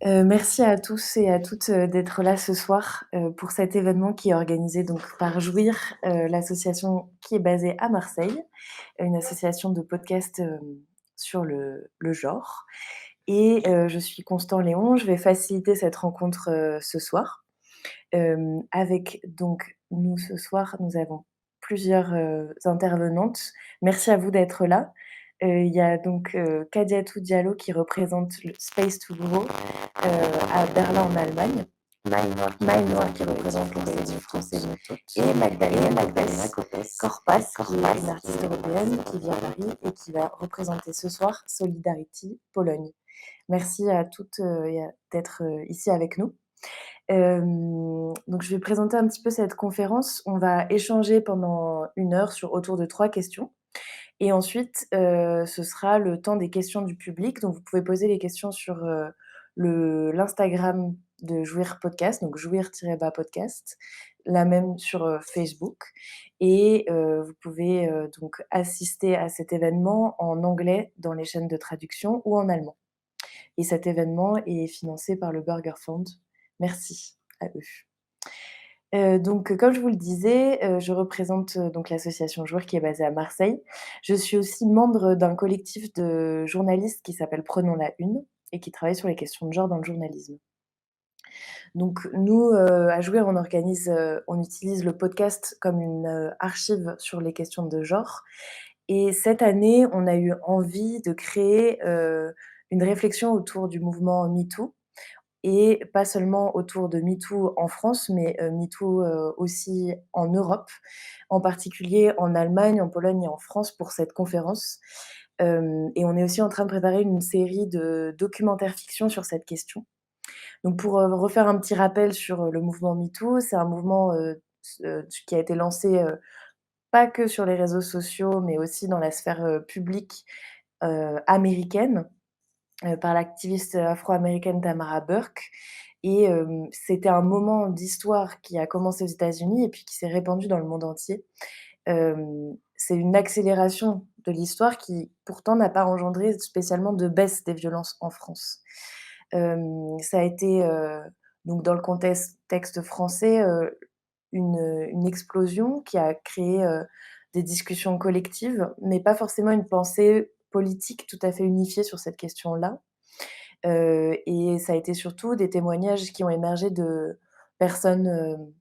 Merci à tous et à toutes, d'être là ce soir, pour cet événement qui est organisé donc par Jouir, l'association qui est basée à Marseille, une association de podcast, sur le genre et je suis Constant Léon. Je vais faciliter cette rencontre, ce soir. Avec donc nous ce soir, nous avons plusieurs, intervenantes. Merci à vous d'être là. Il y a donc, Kadiatou Diallo qui représente le Space to Grow, à Berlin en Allemagne. Maïnoire qui représente l'Institut français et Magdalena Corpas qui est une artiste européenne qui vit à Paris et qui va représenter ce soir Solidarity Pologne. Merci à toutes, d'être, ici avec nous. Donc je vais présenter un petit peu cette conférence. On va échanger pendant 1 heure autour de 3 questions et ensuite, ce sera le temps des questions du public. Donc vous pouvez poser les questions sur, l'Instagram de Jouir Podcast, donc jouir-podcast, la même sur, Facebook et vous pouvez, donc assister à cet événement en anglais dans les chaînes de traduction ou en allemand et cet événement est financé par le Burger Fund. Merci à eux. Donc, comme je vous le disais, je représente, donc l'association Jouir qui est basée à Marseille. Je suis aussi membre d'un collectif de journalistes qui s'appelle Prenons la Une et qui travaille sur les questions de genre dans le journalisme. Donc nous, à Jouir, on utilise le podcast comme une, archive sur les questions de genre et cette année, on a eu envie de créer, une réflexion autour du mouvement MeToo et pas seulement autour de MeToo en France, mais MeToo, aussi en Europe, en particulier en Allemagne, en Pologne et en France pour cette conférence. Et on est aussi en train de préparer une série de documentaires fiction sur cette question. Donc pour, refaire un petit rappel sur, le mouvement MeToo, c'est un mouvement, qui a été lancé, pas que sur les réseaux sociaux, mais aussi dans la sphère, publique, américaine par l'activiste afro-américaine Tamara Burke et c'était un moment d'histoire qui a commencé aux États-Unis et puis qui s'est répandu dans le monde entier. C'est une accélération de l'histoire qui pourtant n'a pas engendré spécialement de baisse des violences en France. Ça a été, donc dans le contexte français, une explosion qui a créé, des discussions collectives, mais pas forcément une pensée politique tout à fait unifiée sur cette question-là. Et ça a été surtout des témoignages qui ont émergé de personnes,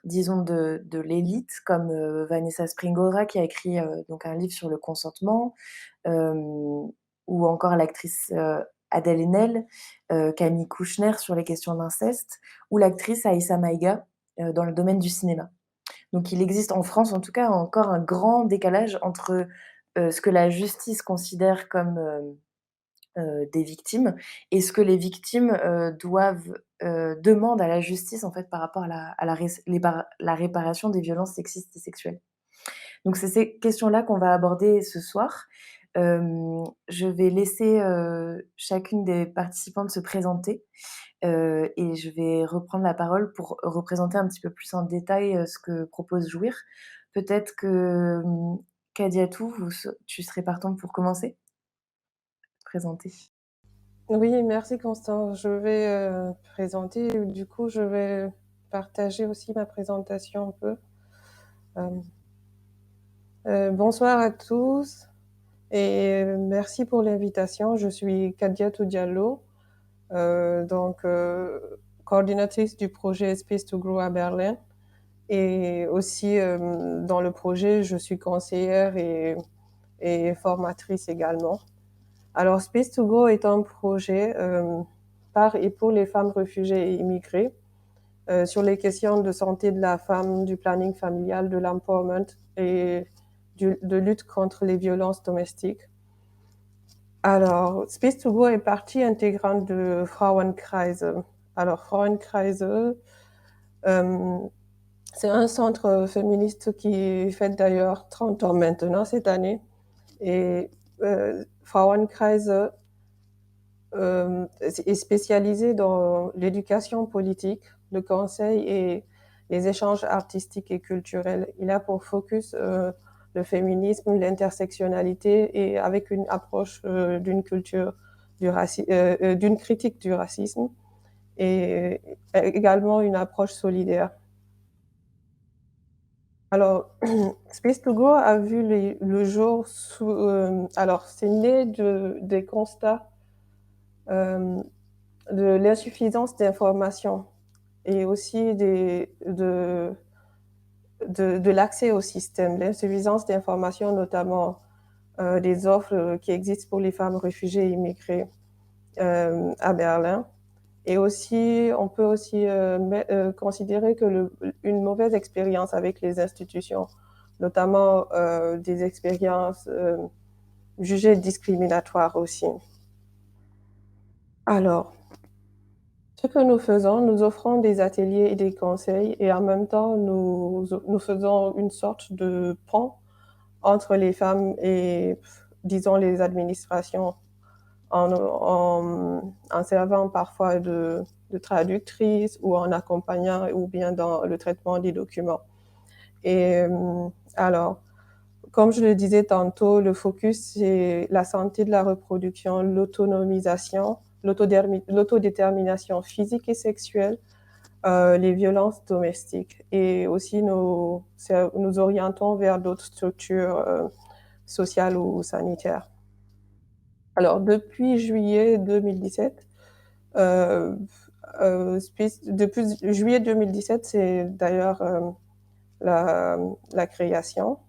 disons de l'élite comme, Vanessa Springora qui a écrit, donc un livre sur le consentement, hem, ou encore l'actrice, Adèle Haenel, Camille Kouchner sur les questions d'inceste ou l'actrice Aïssa Maïga, dans le domaine du cinéma. Donc il existe en France, en tout cas, encore un grand décalage entre, ce que la justice considère comme, des victimes et ce que les victimes, demandent à la justice, en fait, par rapport à la réparation des violences sexistes et sexuelles. Donc c'est ces questions-là qu'on va aborder ce soir. Je vais laisser, chacune des participantes se présenter, et je vais reprendre la parole pour représenter un petit peu plus en détail, ce que propose Jouir. Peut-être que, Kadiatou, tu serais partante pour commencer? Présenter. Oui, merci Constant. Je vais présenter, du coup, je vais partager aussi ma présentation un peu. Bonsoir à tous et merci pour l'invitation. Je suis Kadiatou Diallo, coordinatrice du projet Space to Grow à Berlin. Et aussi, dans le projet, je suis conseillère et formatrice également. Alors, Space to Go est un projet par et pour les femmes réfugiées et immigrées sur les questions de santé de la femme, du planning familial, de l'empowerment et de lutte contre les violences domestiques. Alors, Space to Go est partie intégrante de Frauenkreise. Alors, Frauenkreise, c'est un centre féministe qui fête d'ailleurs 30 ans maintenant cette année. Et Frauenkreise est spécialisé dans l'éducation politique, le conseil et les échanges artistiques et culturels. Il a pour focus le féminisme, l'intersectionnalité et avec une approche d'une critique du racisme. et également une approche solidaire. Alors, Space2Go a vu le jour sous, alors c'est né des constats euh, de l'insuffisance d'informations et aussi de l'accès au système, l'insuffisance d'informations, notamment des offres qui existent pour les femmes réfugiées et immigrées à Berlin. Et aussi, on peut aussi considérer que une mauvaise expérience avec les institutions, notamment des expériences jugées discriminatoires aussi. Alors, ce que nous faisons, nous offrons des ateliers et des conseils et en même temps, nous faisons une sorte de pont entre les femmes et, disons, les administrations en servant parfois de traductrice ou en accompagnant ou bien dans le traitement des documents. Et alors, comme je le disais tantôt, le focus, c'est la santé de la reproduction, l'autonomisation, l'autodétermination physique et sexuelle, les violences domestiques. Et aussi, nous orientons vers d'autres structures sociales ou sanitaires. Alors, depuis juillet 2017, depuis juillet 2017, c'est d'ailleurs la création.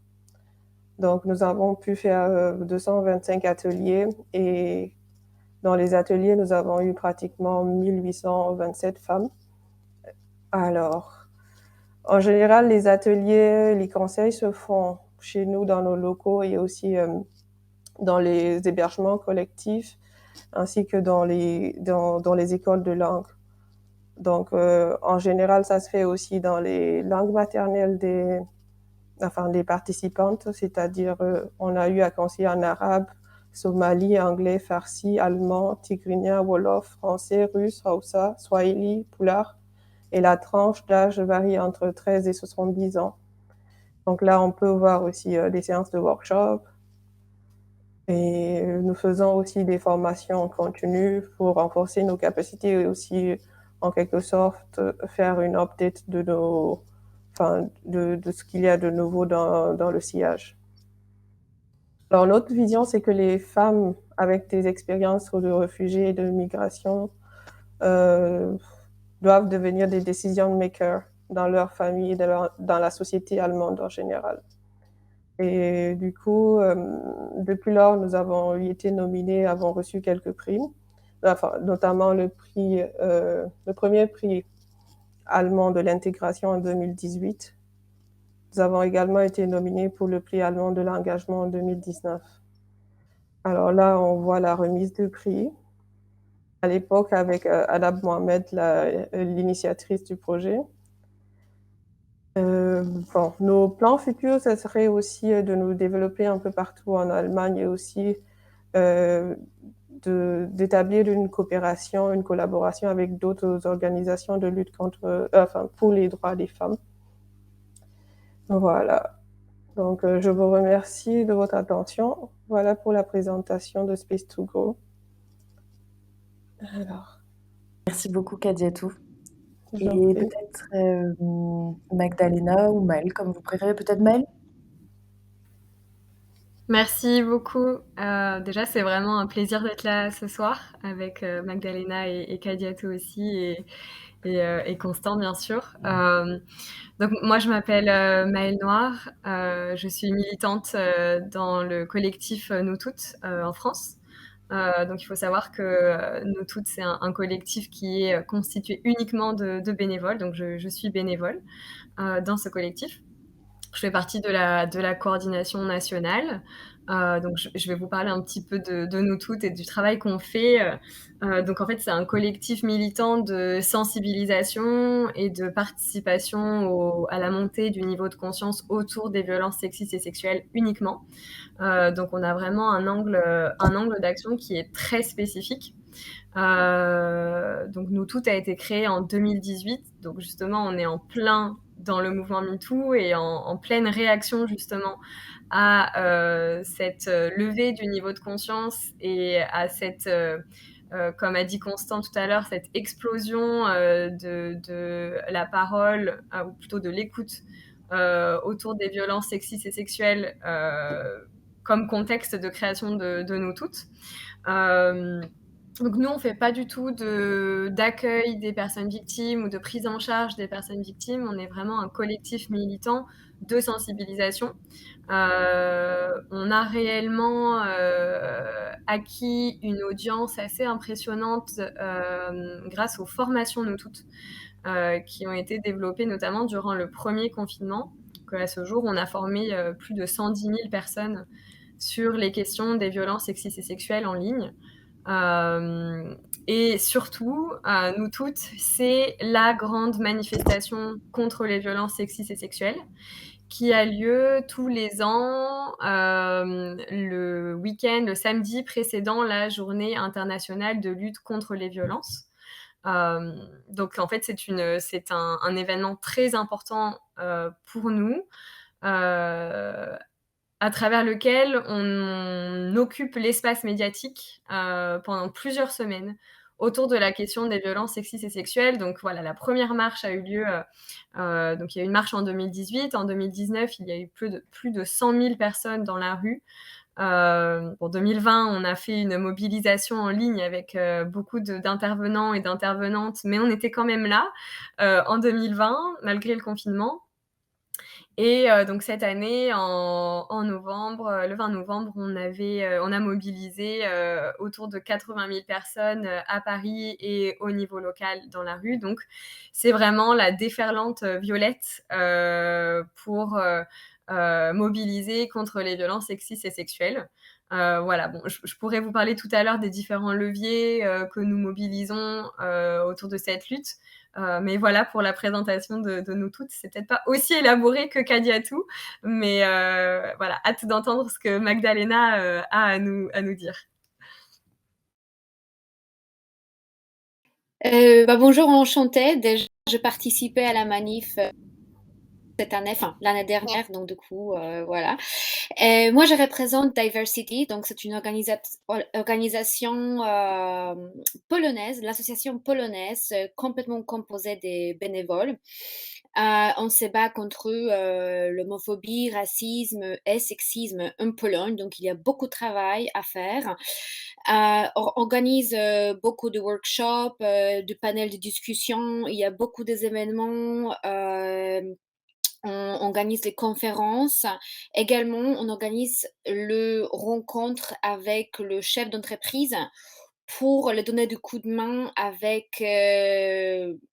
Donc, nous avons pu faire 225 ateliers et dans les ateliers, nous avons eu pratiquement 1827 femmes. Alors, en général, les ateliers, les conseils se font chez nous dans nos locaux et aussi dans les hébergements collectifs ainsi que dans les écoles de langue. Donc, en général, ça se fait aussi dans les langues maternelles des participantes, c'est-à-dire on a eu à conseiller en arabe, somali, anglais, farsi, allemand, tigrinien, wolof, français, russe, hausa, swahili, pulaar. Et la tranche d'âge varie entre 13 et 70 ans. Donc là, on peut voir aussi des séances de workshop. Et nous faisons aussi des formations continues pour renforcer nos capacités et aussi, en quelque sorte, faire une update de ce qu'il y a de nouveau dans le sillage. Alors, notre vision, c'est que les femmes avec des expériences de réfugiés et de migration doivent devenir des decision makers dans leur famille et dans la société allemande en général. Et du coup, depuis lors, nous avons été nominés, avons reçu quelques prix, notamment le premier prix allemand de l'intégration en 2018. Nous avons également été nominés pour le prix allemand de l'engagement en 2019. Alors là, on voit la remise de prix. À l'époque, avec Adab Mohamed, l'initiatrice du projet. Nos plans futurs, ça serait aussi de nous développer un peu partout en Allemagne et aussi d'établir une coopération, une collaboration avec d'autres organisations de lutte pour les droits des femmes. Voilà. Donc, je vous remercie de votre attention. Voilà pour la présentation de Space2Go. Alors, Merci beaucoup, Kadiatou. j'en Et prie. peut-être Magdalena ou Maëlle, comme vous préférez. Peut-être Maëlle? Merci beaucoup. Déjà, c'est vraiment un plaisir d'être là ce soir avec Magdalena et Kadiatou aussi et Constant, bien sûr. Donc, moi, je m'appelle Maëlle Noir. Je suis militante dans le collectif Nous Toutes en France. Donc, il faut savoir que Nous Toutes, c'est un collectif qui est constitué uniquement de bénévoles. Donc, je suis bénévole dans ce collectif. Je fais partie de la coordination nationale. Donc je vais vous parler un petit peu de nous toutes et du travail qu'on fait. Donc en fait, c'est un collectif militant de sensibilisation et de participation à la montée du niveau de conscience autour des violences sexistes et sexuelles uniquement. Donc on a vraiment un angle d'action qui est très spécifique. Donc Nous Toutes a été créé en 2018. Donc justement, on est en plein dans le mouvement MeToo et en pleine réaction justement à cette levée du niveau de conscience et à cette comme a dit Constant tout à l'heure, cette explosion de la parole, ou plutôt de l'écoute, autour des violences sexistes et sexuelles, comme contexte de création de nous toutes. Donc nous, on fait pas du tout d'accueil des personnes victimes ou de prise en charge des personnes victimes. On est vraiment un collectif militant de sensibilisation. On a réellement acquis une audience assez impressionnante grâce aux formations Nous Toutes, qui ont été développées notamment durant le premier confinement. À ce jour, on a formé plus de 110 000 personnes sur les questions des violences sexistes et sexuelles en ligne. Et surtout, Nous Toutes, c'est la grande manifestation contre les violences sexistes et sexuelles qui a lieu tous les ans, le week-end, le samedi précédent la journée internationale de lutte contre les violences. Donc en fait, c'est un événement très important pour nous, à travers lequel on occupe l'espace médiatique pendant plusieurs semaines autour de la question des violences sexistes et sexuelles. Donc voilà, la première marche a eu lieu, donc il y a eu une marche en 2018. En 2019, il y a eu plus de 100 000 personnes dans la rue. Pour 2020, on a fait une mobilisation en ligne avec beaucoup d'intervenants et d'intervenantes, mais on était quand même là en 2020, malgré le confinement. Et donc cette année, en novembre, le 20 novembre, on a mobilisé autour de 80 000 personnes à Paris et au niveau local dans la rue. Donc c'est vraiment la déferlante violette pour mobiliser contre les violences sexistes et sexuelles. Voilà, bon, je pourrais vous parler tout à l'heure des différents leviers que nous mobilisons autour de cette lutte. Mais voilà, pour la présentation de Nous Toutes, c'est peut-être pas aussi élaboré que Kadiatou, mais voilà, hâte d'entendre ce que Magdalena a à nous dire. Bonjour, enchantée. Déjà, je participais à la manif cette année, enfin l'année dernière, donc du coup, voilà. Moi, je représente Diversity, donc c'est une organisation polonaise, l'association polonaise, complètement composée des bénévoles. On se bat contre l'homophobie, racisme et sexisme en Pologne, donc il y a beaucoup de travail à faire. On organise beaucoup de workshops, de panels de discussion, il y a beaucoup d'événements. On organise des conférences. Également, on organise le rencontre avec le chef d'entreprise pour lui donner du coup de main avec,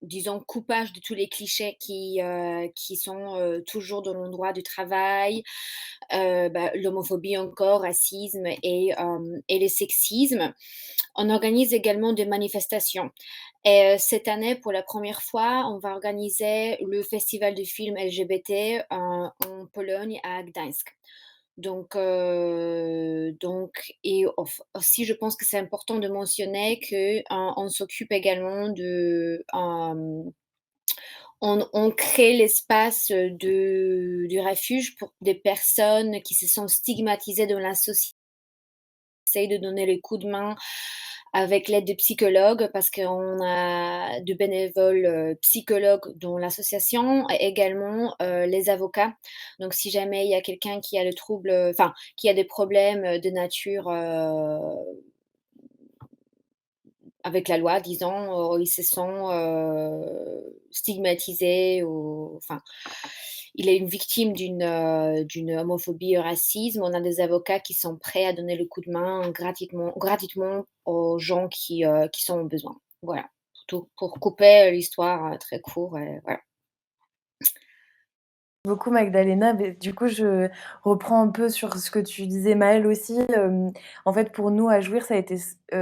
disons, coupage de tous les clichés qui sont toujours dans l'endroit du travail, l'homophobie encore, racisme et le sexisme. On organise également des manifestations. Et cette année, pour la première fois, on va organiser le festival du film LGBT en Pologne, à Gdańsk. Donc, et aussi, je pense que c'est important de mentionner qu'on s'occupe également on crée l'espace du refuge pour des personnes qui se sont stigmatisées dans la société. On essaye de donner les coups de main avec l'aide de psychologues, parce qu'on a de bénévoles psychologues dans l'association, et également les avocats. Donc si jamais il y a quelqu'un qui a qui a des problèmes de nature avec la loi, disons, ils se sont stigmatisés, il est une victime d'une homophobie ou racisme, on a des avocats qui sont prêts à donner le coup de main gratuitement aux gens qui sont au besoin. Voilà, pour couper l'histoire très court. Voilà. Beaucoup Magdalena, mais du coup je reprends un peu sur ce que tu disais Maëlle aussi, en fait pour nous à Jouir ça a été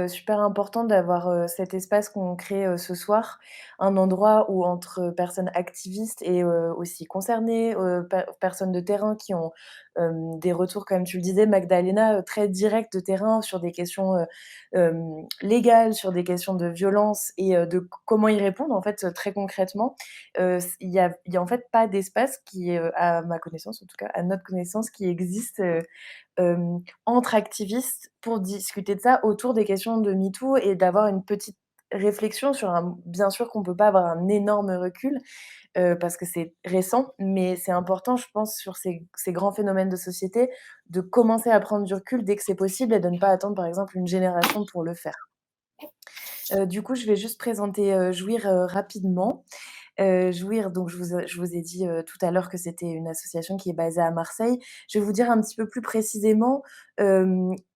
super important d'avoir, cet espace qu'on crée, ce soir. Un endroit où entre personnes activistes et aussi concernées, personnes de terrain qui ont, des retours comme tu le disais Magdalena, très directs de terrain sur des questions, légales, sur des questions de violence et de comment y répondre en fait, très concrètement. Il y a en fait pas d'espace qui qui, à ma connaissance en tout cas, à notre connaissance, qui existe, entre activistes pour discuter de ça autour des questions de MeToo et d'avoir une petite réflexion sur un bien sûr qu'on peut pas avoir un énorme recul, parce que c'est récent, mais c'est important, je pense, sur ces grands phénomènes de société, de commencer à prendre du recul dès que c'est possible et de ne pas attendre, par exemple, une génération pour le faire. Du coup, je vais juste présenter, Jouir, rapidement. Jouir, donc je vous ai dit, tout à l'heure que c'était une association qui est basée à Marseille. Je vais vous dire un petit peu plus précisément,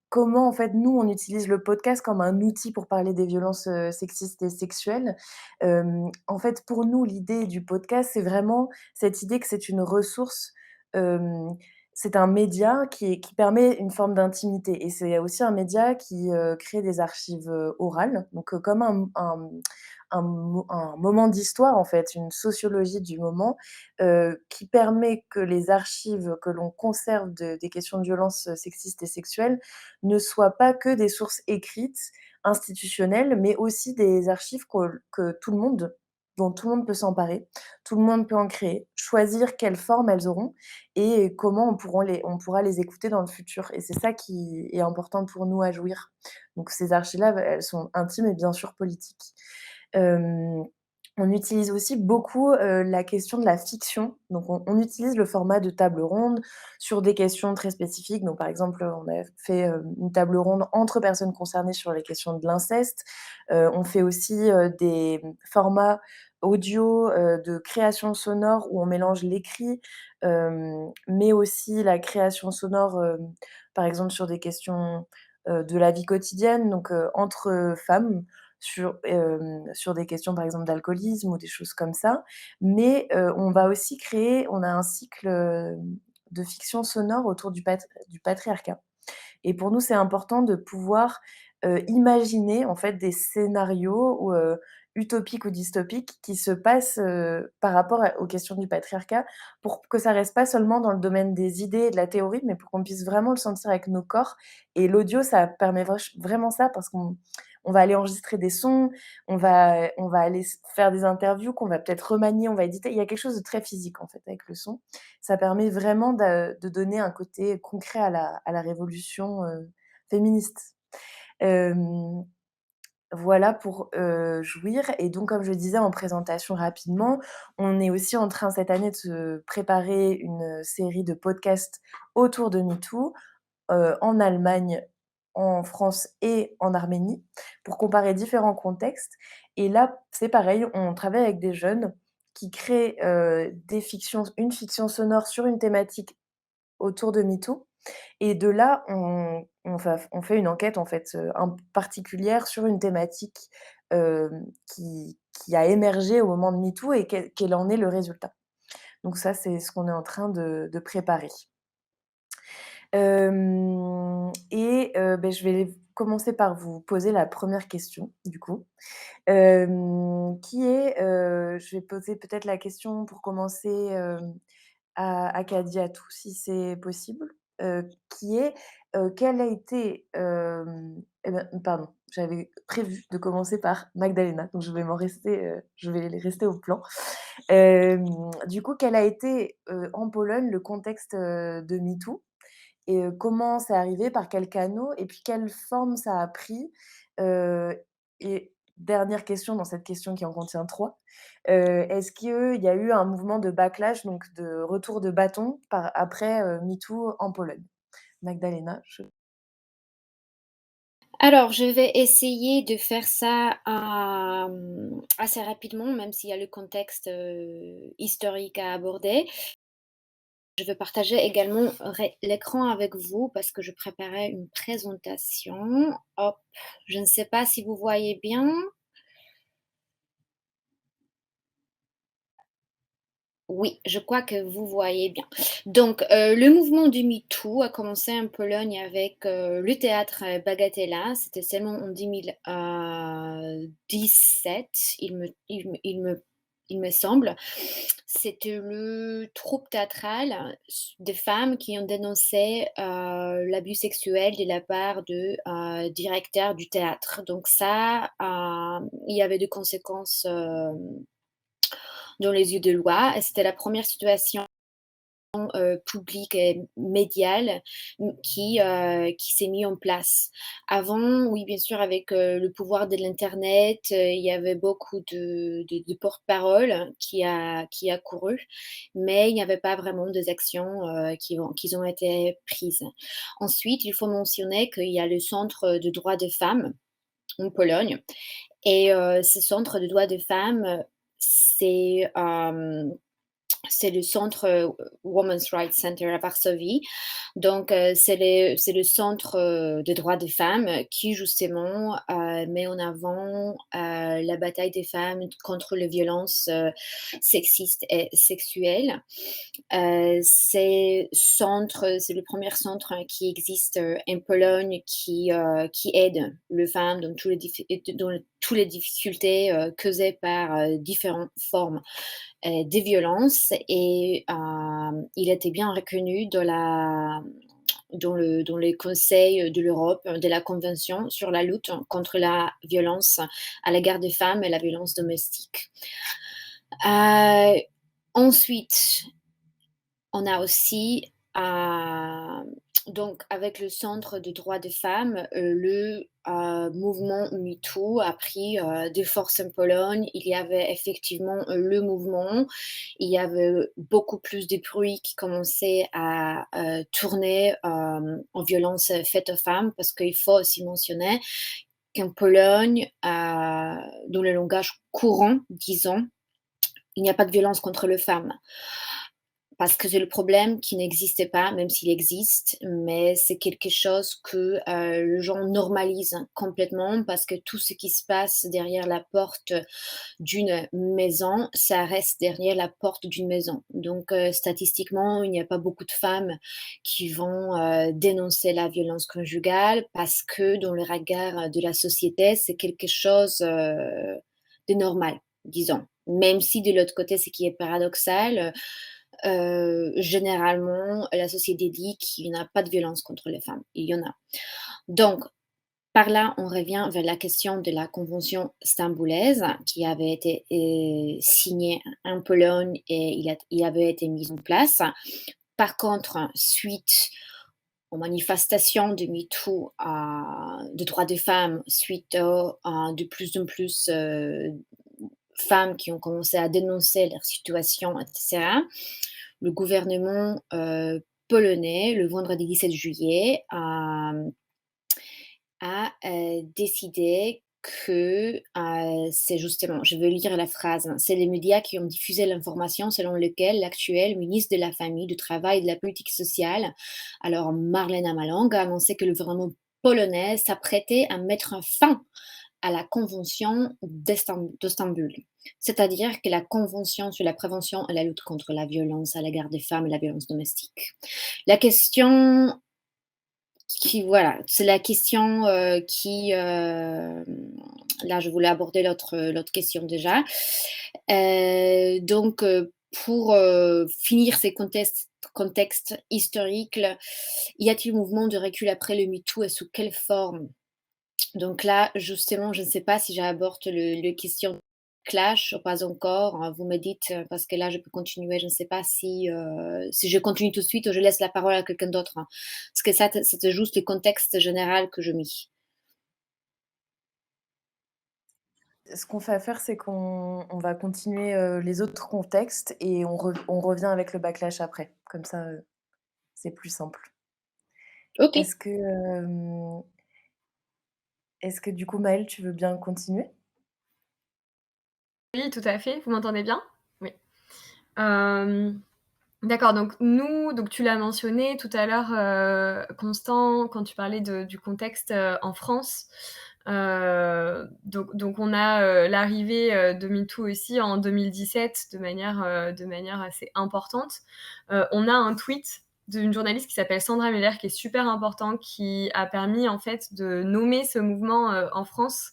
comment en fait nous on utilise le podcast comme un outil pour parler des violences, sexistes et sexuelles. En fait, pour nous, l'idée du podcast, c'est vraiment cette idée que c'est une ressource, hem, c'est un média qui permet une forme d'intimité et c'est aussi un média qui, crée des archives, orales, donc comme un moment d'histoire, en fait, une sociologie du moment, qui permet que les archives que l'on conserve des questions de violences, sexistes et sexuelles ne soient pas que des sources écrites, institutionnelles, mais aussi des archives que tout le monde dont tout le monde peut s'emparer. Tout le monde peut en créer, choisir quelle forme elles auront et comment on pourra les écouter dans le futur et c'est ça qui est important pour nous à Jouir. Donc ces archives-là, elles sont intimes et bien sûr politiques. Hem, on utilise aussi beaucoup, la question de la fiction. Donc on utilise le format de table ronde sur des questions très spécifiques. Donc par exemple, on a fait, une table ronde entre personnes concernées sur les questions de l'inceste. On fait aussi, des formats audio, de création sonore où on mélange l'écrit, mais aussi la création sonore, par exemple sur des questions, de la vie quotidienne, donc entre femmes sur des questions, par exemple, d'alcoolisme ou des choses comme ça. Mais, on va aussi créer on a un cycle, de fiction sonore autour du patriarcat. Et pour nous, c'est important de pouvoir, imaginer en fait des scénarios ou, utopiques ou dystopiques qui se passent, par rapport aux questions du patriarcat, pour que ça reste pas seulement dans le domaine des idées et de la théorie, mais pour qu'on puisse vraiment le sentir avec nos corps. Et l'audio, ça permet vraiment ça parce qu'on va aller enregistrer des sons, on va aller faire des interviews qu'on va peut-être remanier, on va éditer. Il y a quelque chose de très physique en fait avec le son. Ça permet vraiment de donner un côté concret à la révolution, féministe. Hem, voilà pour, Jouir et donc comme je disais en présentation rapidement, on est aussi en train cette année de se préparer une, série de podcasts autour de MeToo, en Allemagne, en France et en Arménie, pour comparer différents contextes et là, c'est pareil, on travaille avec des jeunes qui créent, une fiction sonore sur une thématique autour de MeToo et de là, on fait une enquête en fait, particulière sur une thématique, qui a émergé au moment de MeToo et quel en est le résultat. Donc ça, c'est ce qu'on est en train de préparer. Je vais commencer par vous poser la première question, du coup, qui est, je vais poser peut-être la question pour commencer, à Kadiatou, si c'est possible, qui est, quel a été, pardon, j'avais prévu de commencer par Magdalena, donc je vais rester au plan. Du coup, quel a été, en Pologne, le contexte, de MeToo? Et comment c'est arrivé? Par quels canaux? Et puis quelle forme ça a pris? Heu et dernière question dans cette question qui en contient 3, est-ce qu'il y a eu un mouvement de backlash, donc de retour de bâton après, MeToo en Pologne? Magdalena, je Alors, je vais essayer de faire ça, assez rapidement, même s'il y a le contexte, historique à aborder. Je veux partager également l'écran avec vous parce que je préparais une présentation. Hop, je ne sais pas si vous voyez bien. Oui, je crois que vous voyez bien. Donc, le mouvement du MeToo a commencé en Pologne avec, le théâtre, Bagatella. C'était seulement en 2017, il me semble. C'était le troupe théâtral de femmes qui ont dénoncé, l'abus sexuel de la part de, directeurs du théâtre. Donc ça, il y avait des conséquences, dans les yeux de loi et c'était la première situation public et médial qui s'est mis en place. Avant, oui, bien sûr, avec le pouvoir de l'internet, il y avait beaucoup de porte-parole qui a couru, mais il n'y avait pas vraiment des actions qui ont été prises. Ensuite, il faut mentionner qu'il y a le Centre de droits des femmes en Pologne et ce centre de droits des femmes, c'est, c'est le centre, Women's Rights Center à Varsovie. Donc, c'est le centre, des droits des femmes qui justement, met en avant, la bataille des femmes contre les violences, sexistes et sexuelles. C'est le premier centre qui existe, en Pologne qui aide les femmes dans dans toutes les difficultés, causées par, différentes formes des violences et il était bien reconnu dans les conseils de l'Europe, de la Convention sur la lutte contre la violence à l'égard des femmes et la violence domestique. Ensuite, on a aussi, donc avec le Centre de droits des femmes, le mouvement MeToo a pris des forces en Pologne. Il y avait effectivement le mouvement. Il y avait beaucoup plus de bruit qui commençait à tourner en violence faite aux femmes, parce qu'il faut aussi mentionner qu'en Pologne, dans le langage courant, disons, il n'y a pas de violence contre les femmes. Parce que c'est le problème qui n'existait pas, même s'il existe, mais c'est quelque chose que les gens normalisent complètement, parce que tout ce qui se passe derrière la porte d'une maison, ça reste derrière la porte d'une maison. Donc, statistiquement, il n'y a pas beaucoup de femmes qui vont dénoncer la violence conjugale, parce que dans le regard de la société, c'est quelque chose de normal, disons. Même si de l'autre côté, ce qui est paradoxal, généralement, la société dit qu'il n'y a pas de violence contre les femmes. Il y en a. Donc, par là, on revient vers la question de la convention stamboulaise qui avait été signée en Pologne et il avait été mis en place. Par contre, suite aux manifestations de MeToo, de droits des femmes, suite à de plus en plus femmes qui ont commencé à dénoncer leur situation, etc., le gouvernement polonais, le vendredi 17 juillet, a décidé que c'est justement, je vais lire la phrase, hein, c'est les médias qui ont diffusé l'information selon laquelle l'actuel ministre de la Famille, du Travail et de la Politique sociale, alors Marlena Maląg, a annoncé que le gouvernement polonais s'apprêtait à mettre fin à la Convention d'Istanbul. C'est-à-dire que la Convention sur la prévention et la lutte contre la violence à l'égard des femmes et la violence domestique. La question voilà, c'est la question là, je voulais aborder l'autre question déjà. Donc, pour finir ces contextes historiques, y a-t-il mouvement de recul après le MeToo et sous quelle forme? Donc là, justement, je ne sais pas si j'aborde le question clash ou pas encore, hein. Vous me dites, parce que là, je peux continuer. Je ne sais pas si je continue tout de suite ou je laisse la parole à quelqu'un d'autre, hein. Parce que ça, c'était juste le contexte général que je mis. Ce qu'on va faire, c'est qu'on va continuer, les autres contextes et on revient avec le backlash après. Comme ça, c'est plus simple. OK. Est-ce que, du coup, Maëlle, tu veux bien continuer? Oui, tout à fait. Vous m'entendez bien? Oui. Hem, d'accord, donc tu l'as mentionné tout à l'heure, Constant, quand tu parlais du contexte, en France. Donc on a, l'arrivée, de MeToo aussi en 2017 de manière assez importante. On a un tweet d'une journaliste qui s'appelle Sandra Meller, qui est super important, qui a permis en fait de nommer ce mouvement, en France,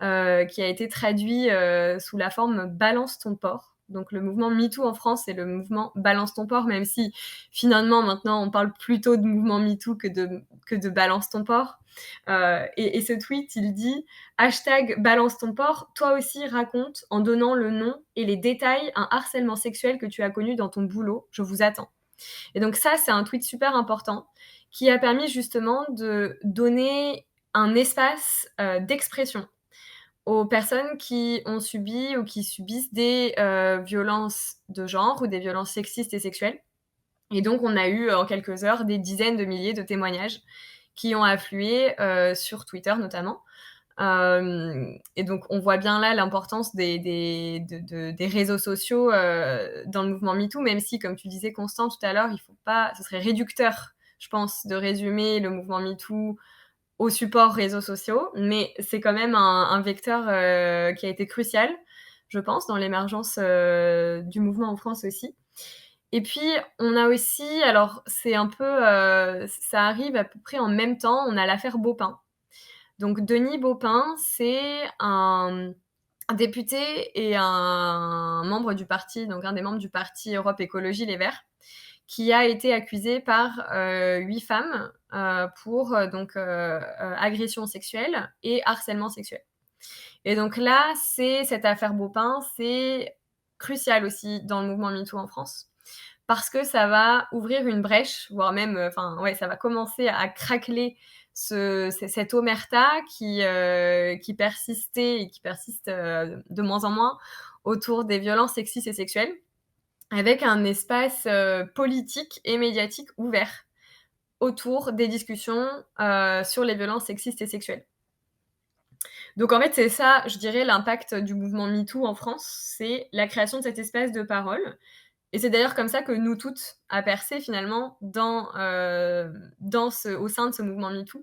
qui a été traduit, sous la forme «Balance ton porc». Donc le mouvement MeToo en France, c'est le mouvement «Balance ton porc», même si finalement maintenant on parle plutôt de mouvement MeToo que de «Balance ton porc». Et ce tweet, il dit #balance ton porc, toi aussi raconte en donnant le nom et les détails un harcèlement sexuel que tu as connu dans ton boulot, je vous attends. Et donc ça, c'est un tweet super important qui a permis justement de donner un espace, d'expression aux personnes qui ont subi ou qui subissent des, violences de genre ou des violences sexistes et sexuelles. Et donc on a eu, en quelques heures, des dizaines de milliers de témoignages qui ont afflué, sur Twitter notamment. Et donc on voit bien là l'importance des réseaux sociaux, dans le mouvement MeToo, même si, comme tu disais Constant tout à l'heure, il faut pas ce serait réducteur, je pense, de résumer le mouvement MeToo aux supports réseaux sociaux, mais c'est quand même un vecteur, qui a été crucial, je pense, dans l'émergence, du mouvement en France aussi. Et puis on a aussi, alors c'est un peu, ça arrive à peu près en même temps, on a l'affaire Baupin. Donc Denis Baupin, c'est un député et un membre du parti, donc un des membres du parti Europe Écologie Les Verts, qui a été accusé par 8 femmes pour donc agression sexuelle et harcèlement sexuel. Et donc là, cette affaire Baupin, c'est crucial aussi dans le mouvement MeToo en France parce que ça va ouvrir une brèche, voire même, ça va commencer à craqueler cette omerta qui persistait et qui persiste de moins en moins autour des violences sexistes et sexuelles, avec un espace politique et médiatique ouvert autour des discussions sur les violences sexistes et sexuelles. Donc en fait, c'est ça, je dirais, l'impact du mouvement MeToo en France, c'est la création de cet espace de parole. Et c'est d'ailleurs comme ça que Nous Toutes a percé finalement au sein de ce mouvement MeToo,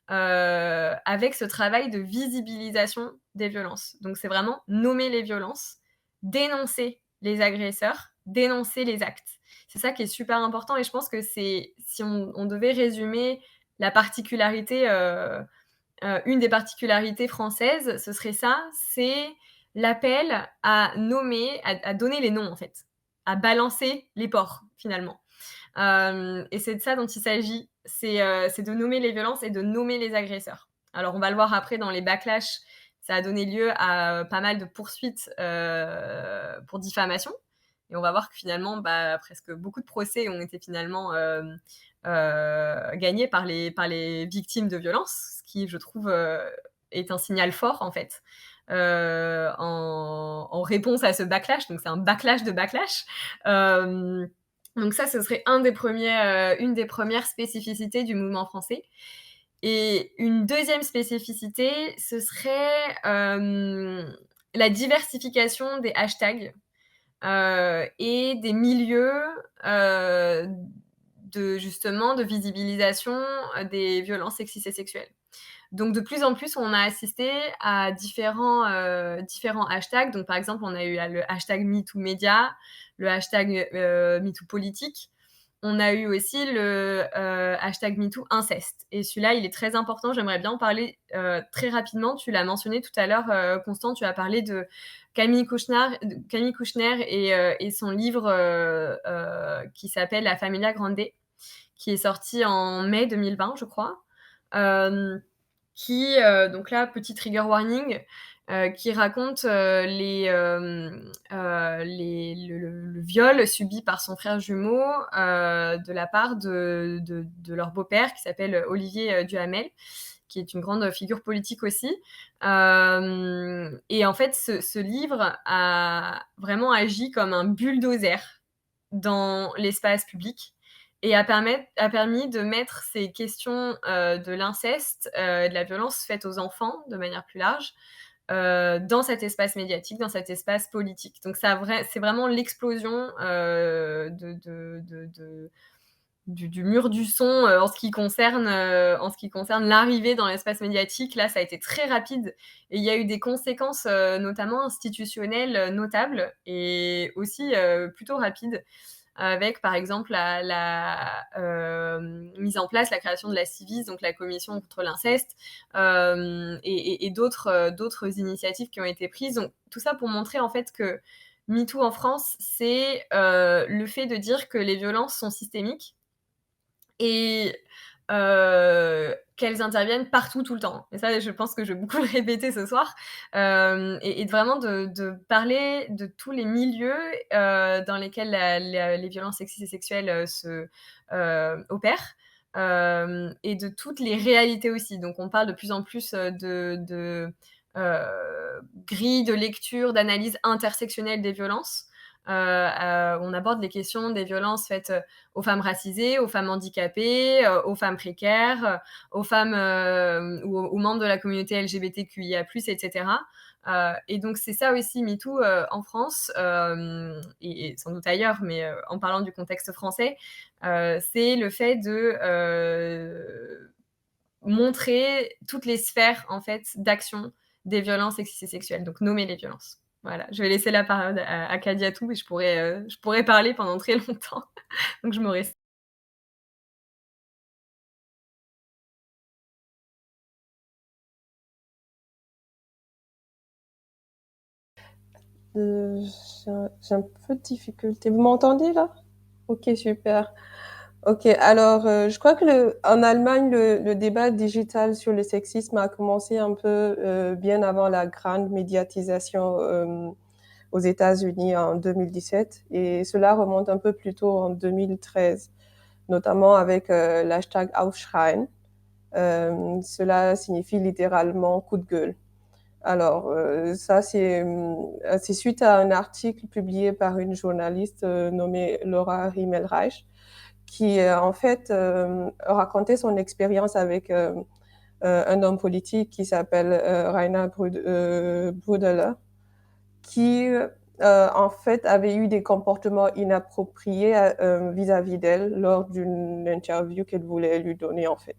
avec ce travail de visibilisation des violences. Donc c'est vraiment nommer les violences, dénoncer les agresseurs, dénoncer les actes. C'est ça qui est super important et je pense que si on devait résumer la particularité, une des particularités françaises, ce serait ça, c'est l'appel à nommer, à donner les noms en fait, à balancer les porcs finalement. Et c'est de ça dont il s'agit, c'est de nommer les violences et de nommer les agresseurs. Alors on va le voir après dans les backlash, ça a donné lieu à pas mal de poursuites pour diffamation. Et on va voir que finalement, presque beaucoup de procès ont été finalement gagnés par les victimes de violences, ce qui, je trouve, est un signal fort, en fait, en réponse à ce backlash. Donc c'est un backlash de backlash. Donc ça, ce serait une des premières spécificités du mouvement français. Et une deuxième spécificité, ce serait la diversification des hashtags et des milieux de visibilisation des violences sexistes et sexuelles. Donc de plus en plus, on a assisté à différents hashtags. Donc par exemple, on a eu le hashtag MeTooMédia, le hashtag MeTooPolitique. On a eu aussi le hashtag MeTooInceste. Et celui-là, il est très important. J'aimerais bien en parler très rapidement. Tu l'as mentionné tout à l'heure, Constant, tu as parlé de Camille Kouchner et son livre qui s'appelle La Familia Grande, qui est sorti en mai 2020, je crois. Donc là, petit trigger warning, qui raconte le viol subi par son frère jumeau de la part de leur beau-père qui s'appelle Olivier Duhamel, qui est une grande figure politique aussi. Et en fait, ce livre a vraiment agi comme un bulldozer dans l'espace public et a permis de mettre ces questions de l'inceste, de la violence faite aux enfants de manière plus large, dans cet espace médiatique, dans cet espace politique. Donc c'est vraiment l'explosion du mur du son en ce qui concerne l'arrivée dans l'espace médiatique. Là, ça a été très rapide et il y a eu des conséquences notamment institutionnelles notables et aussi plutôt rapides, avec par exemple la mise en place, la création de la CIVIS, donc la commission contre l'inceste, et d'autres initiatives qui ont été prises. Donc tout ça pour montrer en fait que MeToo en France, c'est le fait de dire que les violences sont systémiques et qu'elles interviennent partout, tout le temps. Et ça, je pense que je vais beaucoup le répéter ce soir. Et vraiment de parler de tous les milieux dans lesquels les violences sexistes et sexuelles opèrent. Et de toutes les réalités aussi. Donc on parle de plus en plus grilles de lecture, d'analyse intersectionnelle des violences. On aborde les questions des violences faites aux femmes racisées, aux femmes handicapées, aux femmes précaires, aux femmes ou aux membres de la communauté LGBTQIA+, etc. Et donc c'est ça aussi MeToo en France et sans doute ailleurs, mais en parlant du contexte français, c'est le fait de montrer toutes les sphères en fait d'action des violences sexistes et sexuelles, donc nommer les violences. Voilà, je vais laisser la parole à Kadiatou, mais je pourrais parler pendant très longtemps, donc je me reste. Euh, j'ai un peu de difficulté. Vous m'entendez là? Ok, super. Ok, alors je crois que en Allemagne, le débat digital sur le sexisme a commencé un peu bien avant la grande médiatisation aux États-Unis en 2017 et cela remonte un peu plus tôt en 2013, notamment avec l'hashtag Aufschreien. Cela signifie littéralement coup de gueule. Alors, ça, c'est suite à un article publié par une journaliste nommée Laura Himmelreich, qui en fait racontait son expérience avec un homme politique qui s'appelle Rainer Brudeler, qui en fait avait eu des comportements inappropriés vis-à-vis d'elle lors d'une interview qu'elle voulait lui donner en fait,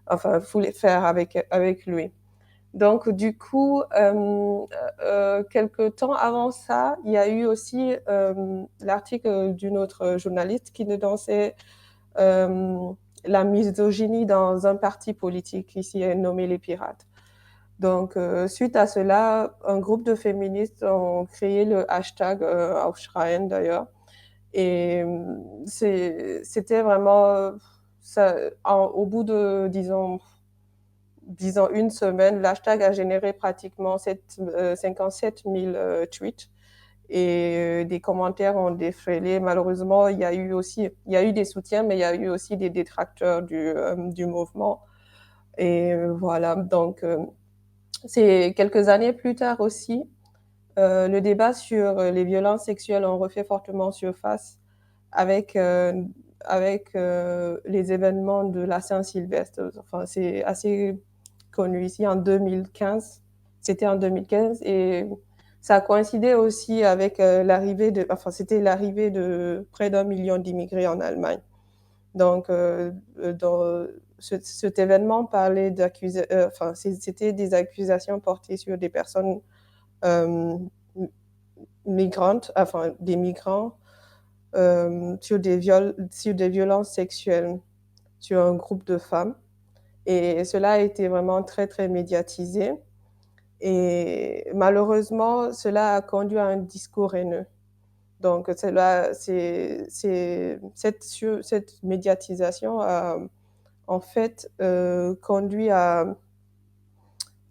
enfin voulait faire avec lui. Donc, du coup, quelque temps avant ça, il y a eu aussi l'article d'une autre journaliste qui dénonçait la misogynie dans un parti politique qui s'y est nommé les Pirates. Donc, suite à cela, un groupe de féministes ont créé le hashtag Aufschreien d'ailleurs. Et c'était vraiment, ça, au bout de, disons, une semaine, l'hashtag a généré pratiquement 57 000 tweets et des commentaires ont défilé. Malheureusement, il y a eu des soutiens, mais il y a eu aussi des détracteurs du mouvement. Et voilà, donc c'est quelques années plus tard aussi, le débat sur les violences sexuelles ont refait fortement surface avec les événements de la Saint-Sylvestre. Enfin, c'est assez connu ici en 2015. C'était en 2015 et ça a coïncidé aussi avec c'était l'arrivée de près d'1 million d'immigrés en Allemagne. Donc, cet événement parlait c'était des accusations portées sur des personnes migrantes, enfin des migrants, sur des violences sexuelles sur un groupe de femmes. Et cela a été vraiment très, très médiatisé. Et malheureusement, cela a conduit à un discours haineux. Donc, cette médiatisation a en fait conduit à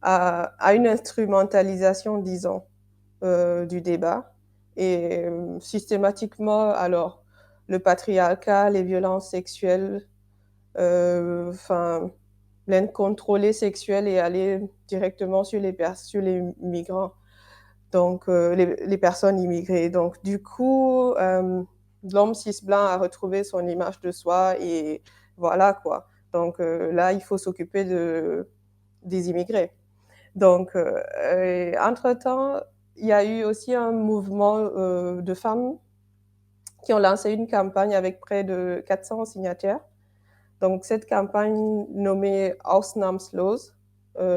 une instrumentalisation, disons, du débat. Et systématiquement, alors, le patriarcat, les violences sexuelles, l'incontrôlé sexuel est allé directement sur les migrants, donc les personnes immigrées. Donc, du coup, l'homme cis-blanc a retrouvé son image de soi et voilà quoi. Donc là, il faut s'occuper des immigrés. Donc, entre-temps, il y a eu aussi un mouvement de femmes qui ont lancé une campagne avec près de 400 signataires. Donc, cette campagne nommée Ausnahmslos,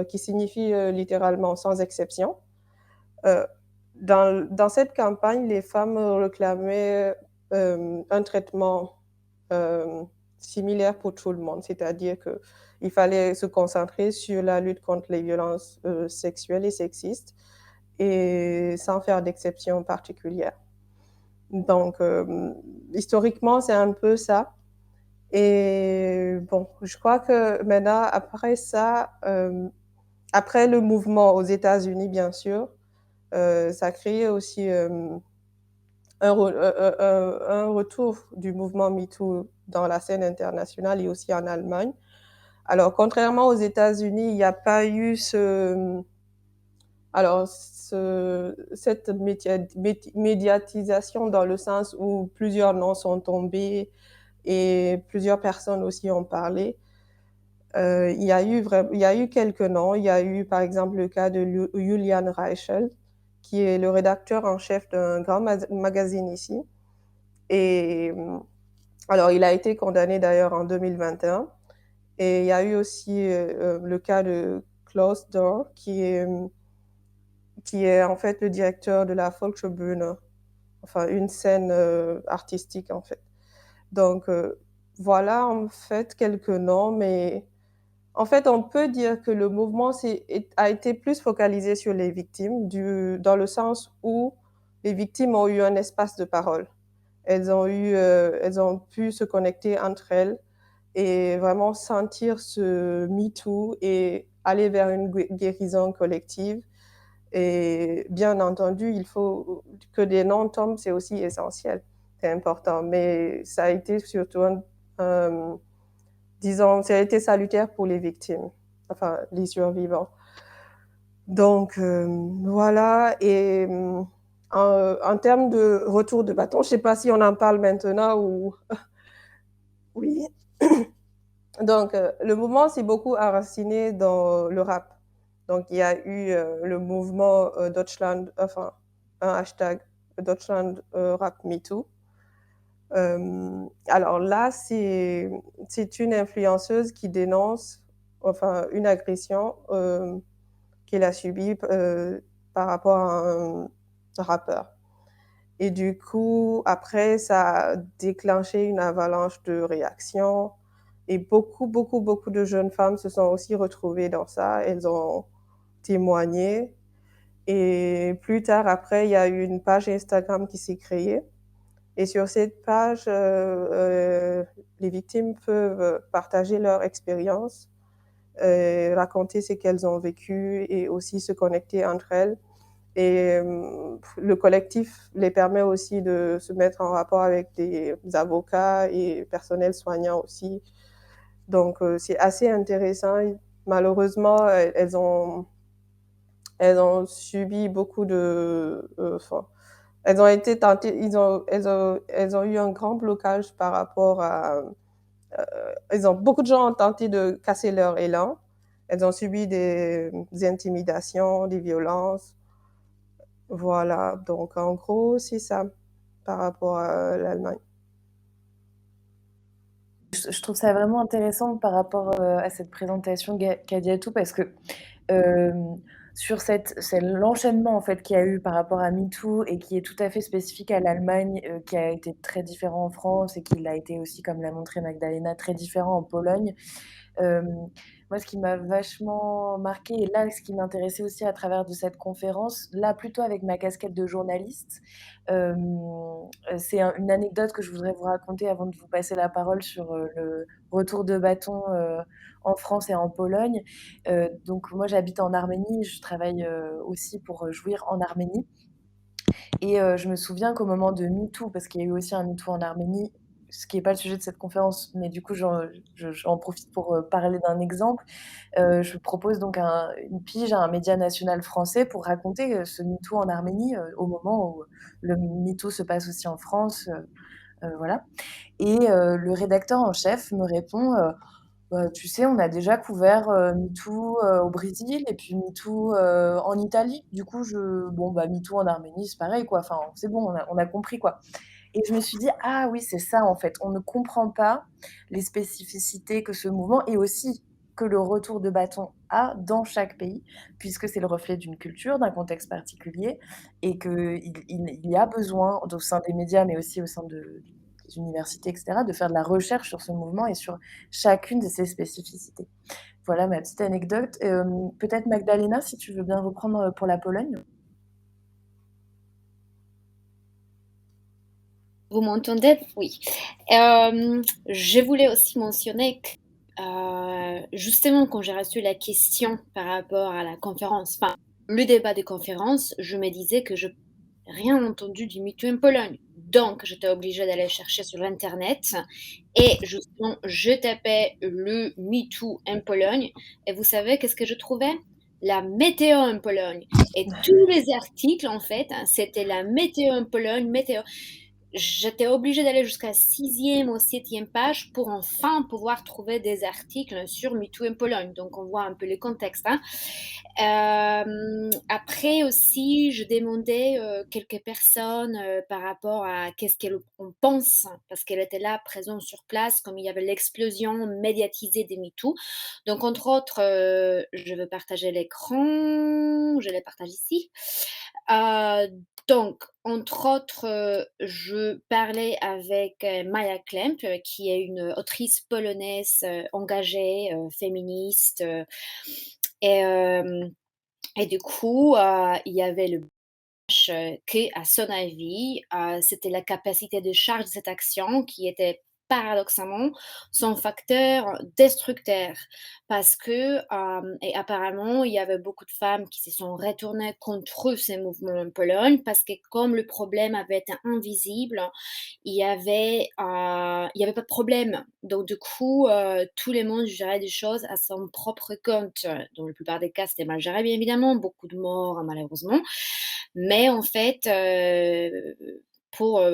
qui signifie littéralement sans exception. Dans cette campagne, les femmes réclamaient un traitement similaire pour tout le monde, c'est-à-dire qu'il fallait se concentrer sur la lutte contre les violences sexuelles et sexistes et sans faire d'exception particulière. Donc, historiquement, c'est un peu ça. Et bon, je crois que maintenant, après ça, après le mouvement aux États-Unis, bien sûr, ça a créé aussi un retour du mouvement MeToo dans la scène internationale et aussi en Allemagne. Alors, contrairement aux États-Unis, il n'y a pas eu cette médiatisation dans le sens où plusieurs noms sont tombés et plusieurs personnes aussi ont parlé. Il y a eu quelques noms. Il y a eu, par exemple, le cas de Julian Reichel, qui est le rédacteur en chef d'un grand magazine ici. Et alors, il a été condamné d'ailleurs en 2021. Et il y a eu aussi le cas de Klaus Dor, qui est en fait le directeur de la Volksbühne, enfin une scène artistique en fait. Donc voilà en fait quelques noms, mais en fait on peut dire que le mouvement a été plus focalisé sur les victimes, dans le sens où les victimes ont eu un espace de parole. Elles ont pu se connecter entre elles et vraiment sentir ce MeToo et aller vers une guérison collective. Et bien entendu, il faut que des noms tombent, c'est aussi essentiel, c'est important. Mais ça a été surtout, disons, ça a été salutaire pour les victimes, enfin les survivants. Donc voilà, et en termes de retour de bâton, je ne sais pas si on en parle maintenant ou... Oui. Donc le mouvement s'est beaucoup enraciné dans le rap. Donc, il y a eu le mouvement Deutschland, enfin, un hashtag Deutschland Rap MeToo. Alors là, c'est une influenceuse qui dénonce, enfin, une agression qu'elle a subie par rapport à un rappeur. Et du coup, après, ça a déclenché une avalanche de réactions. Et beaucoup, beaucoup, beaucoup de jeunes femmes se sont aussi retrouvées dans ça. Elles ont témoigné. Et plus tard, après, il y a eu une page Instagram qui s'est créée. Et sur cette page, les victimes peuvent partager leur expérience, raconter ce qu'elles ont vécu et aussi se connecter entre elles. Et le collectif les permet aussi de se mettre en rapport avec des avocats et personnel soignant aussi. Donc, c'est assez intéressant. Malheureusement, elles ont subi beaucoup de... elles ont été tentées, elles ont eu un grand blocage par rapport à... beaucoup de gens ont tenté de casser leur élan. Elles ont subi des intimidations, des violences. Voilà, donc en gros, c'est ça par rapport à l'Allemagne. Je trouve ça vraiment intéressant par rapport à cette présentation Kadiatou parce que sur c'est l'enchaînement en fait qu'il y a eu par rapport à MeToo et qui est tout à fait spécifique à l'Allemagne, qui a été très différent en France et qui l'a été aussi, comme l'a montré Magdalena, très différent en Pologne. Moi, ce qui m'a vachement marquée et là, ce qui m'intéressait aussi à travers de cette conférence, là, plutôt avec ma casquette de journaliste, c'est une anecdote que je voudrais vous raconter avant de vous passer la parole sur, le retour de bâton, en France et en Pologne. Donc moi, j'habite en Arménie, je travaille, aussi pour, Jouir en Arménie et je me souviens qu'au moment de MeToo, parce qu'il y a eu aussi un MeToo en Arménie, ce qui est pas le sujet de cette conférence, mais du coup, j'en profite pour, parler d'un exemple. Je propose donc une pige à un média national français pour raconter, ce MeToo en Arménie, au moment où le MeToo se passe aussi en France, voilà et le rédacteur en chef me répond, «Bah, tu sais, on a déjà couvert, MeToo, au Brésil et puis MeToo, en Italie. Du coup, bon, bah, MeToo en Arménie, c'est pareil, quoi. Enfin, c'est bon, on a compris, quoi». Et je me suis dit: «Ah oui, c'est ça, en fait. On ne comprend pas les spécificités que ce mouvement et aussi que le retour de bâton a dans chaque pays, puisque c'est le reflet d'une culture, d'un contexte particulier et qu'il y a besoin, au sein des médias, mais aussi au sein des universités et cetera, de faire de la recherche sur ce mouvement et sur chacune de ses spécificités». Voilà ma petite anecdote. Peut-être Magdalena, si tu veux bien reprendre, pour la Pologne? Vous m'entendez? Oui. Je voulais aussi mentionner que, justement, quand j'ai reçu la question par rapport à la conférence, enfin, le débat de conférence, je me disais que je rien entendu du MeToo en Pologne. Donc, j'étais obligée d'aller chercher sur internet et justement, je tapais le MeToo en Pologne et vous savez qu'est-ce que je trouvais? La météo en Pologne et tous les articles, en fait, c'était la météo en Pologne, météo. J'étais obligée d'aller jusqu'à 6e ou 7e page pour enfin pouvoir trouver des articles sur MeToo en Pologne. Donc, on voit un peu le contexte, hein. Après aussi, je demandais, quelques personnes, par rapport à qu'est-ce qu'elles en pensent, parce qu'elle était là, présente sur place, comme il y avait l'explosion médiatisée des MeToo. Donc entre autres, je vais partager l'écran, je les partage ici. Donc entre autres, je parlais avec, Maja Klemp, qui est une autrice polonaise, engagée, féministe, et et du coup, il y avait le que, à son avis, c'était la capacité de charge de cette action qui était paradoxalement son facteur destructeur. Parce que, et apparemment, il y avait beaucoup de femmes qui se sont retournées contre ces mouvements en Pologne parce que comme le problème avait été invisible, il y avait pas de problème. Donc du coup, tout le monde gérait des choses à son propre compte. Dans la plupart des cas, c'était mal géré, bien évidemment, beaucoup de morts, malheureusement. Mais en fait, pour,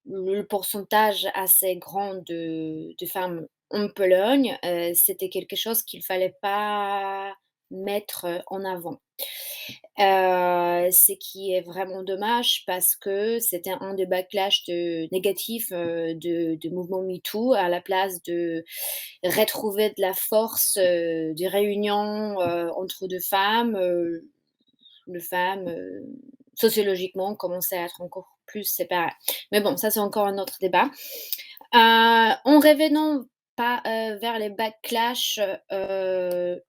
le pourcentage assez grand de femmes en Pologne, c'était quelque chose qu'il fallait pas mettre, en avant. Ce qui est vraiment dommage parce que c'était un des backlash négatifs, de mouvement MeToo à la place de retrouver de la force, de réunion, entre 2 femmes, les femmes, sociologiquement, commençaient à être encore plus séparées. Mais bon, ça, c'est encore un autre débat. En revenant pas, vers les backlash, il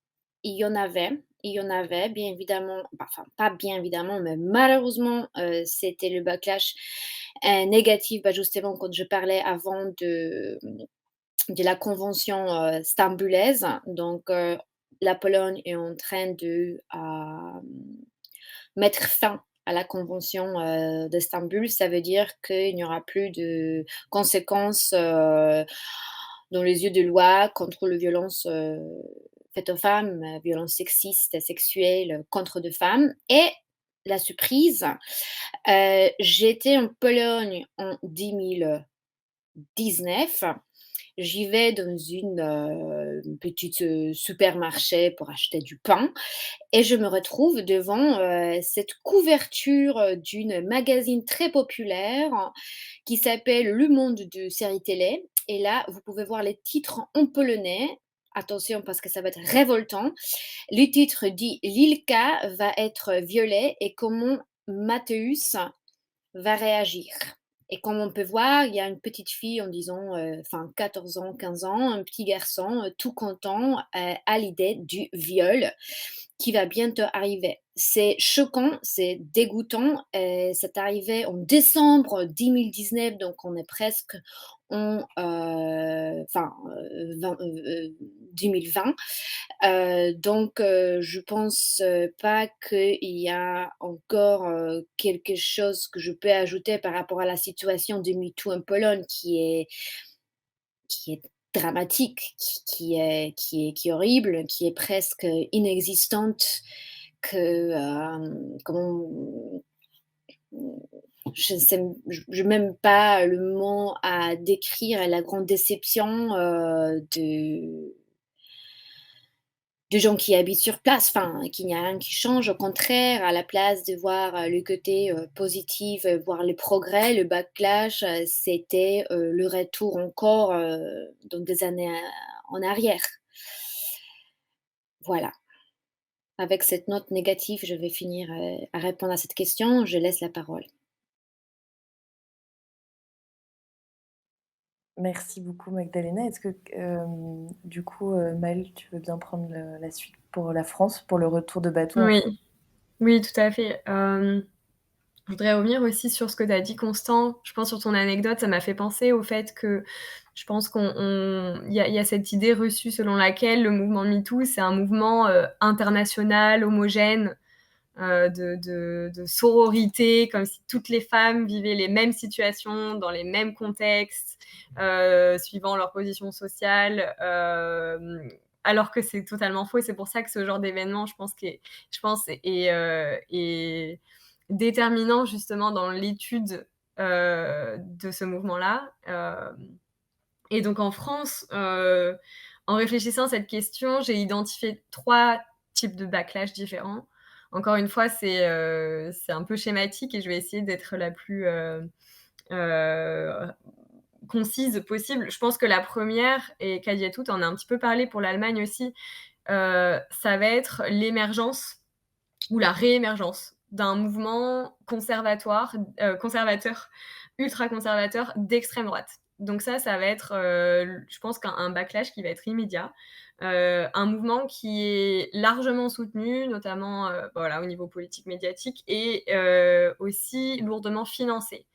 y en avait, bien évidemment, enfin, pas bien évidemment, mais malheureusement, c'était le backlash, négatif, bah, justement, quand je parlais avant de la convention, stambulaise. Donc, la Pologne est en train de, mettre fin à la convention, d'Istanbul. Ça veut dire qu'il n'y aura plus de conséquences, dans les yeux de loi contre les violences, faites aux femmes, violences sexistes et sexuelles contre des femmes. Et la surprise, j'étais en Pologne en 2019. J'y vais dans une petite, supermarché pour acheter du pain et je me retrouve devant, cette couverture, d'une magazine très populaire qui s'appelle Le Monde de séries télé et là, vous pouvez voir les titres en polonais. Attention parce que ça va être révoltant. Le titre dit: «Lilka va être violée et comment Mateusz va réagir». Et comme on peut voir, il y a une petite fille en disant, enfin 14 ans, 15 ans, un petit garçon, tout content, à l'idée du viol qui va bientôt arriver. C'est choquant, c'est dégoûtant, c'est arrivé en décembre 2019, donc on est presque en, 2020. Donc je pense, pas qu'il y a encore, quelque chose que je peux ajouter par rapport à la situation de MeToo en Pologne qui est dramatique, qui est horrible, qui est presque inexistante, que, comment je ne sais même pas le mot à décrire la grande déception, de gens qui habitent sur place, enfin, qu'il n'y a rien qui change. Au contraire, à la place de voir, le côté, positif, voir le progrès, le backlash, c'était, le retour encore, dans des années, en arrière. Voilà. Avec cette note négative, je vais finir, à répondre à cette question. Je laisse la parole. Merci beaucoup Magdalena. Est-ce que, du coup, Maëlle, tu veux bien prendre la suite pour la France, pour le retour de bateau en Oui, France? oui, tout à fait. Je voudrais revenir aussi sur ce que tu as dit, Constant. Je pense sur ton anecdote, ça m'a fait penser au fait que je pense il y a cette idée reçue selon laquelle le mouvement MeToo, c'est un mouvement international, homogène, de sororité, comme si toutes les femmes vivaient les mêmes situations, dans les mêmes contextes, suivant leur position sociale, alors que c'est totalement faux. Et c'est pour ça que ce genre d'événement, je pense, est déterminant justement dans l'étude de ce mouvement-là. Et donc en France, en réfléchissant à cette question, j'ai identifié 3 types de backlash différents. Encore une fois, c'est un peu schématique et je vais essayer d'être la plus heu, concise possible. Je pense que la première, et Kadiatou, tu en as un petit peu parlé pour l'Allemagne aussi, ça va être l'émergence ou la réémergence d'un mouvement conservateur, ultra conservateur d'extrême droite. Donc ça va être, je pense qu'un backlash qui va être immédiat. Un mouvement qui est largement soutenu, notamment voilà, au niveau politique médiatique, et aussi lourdement financé.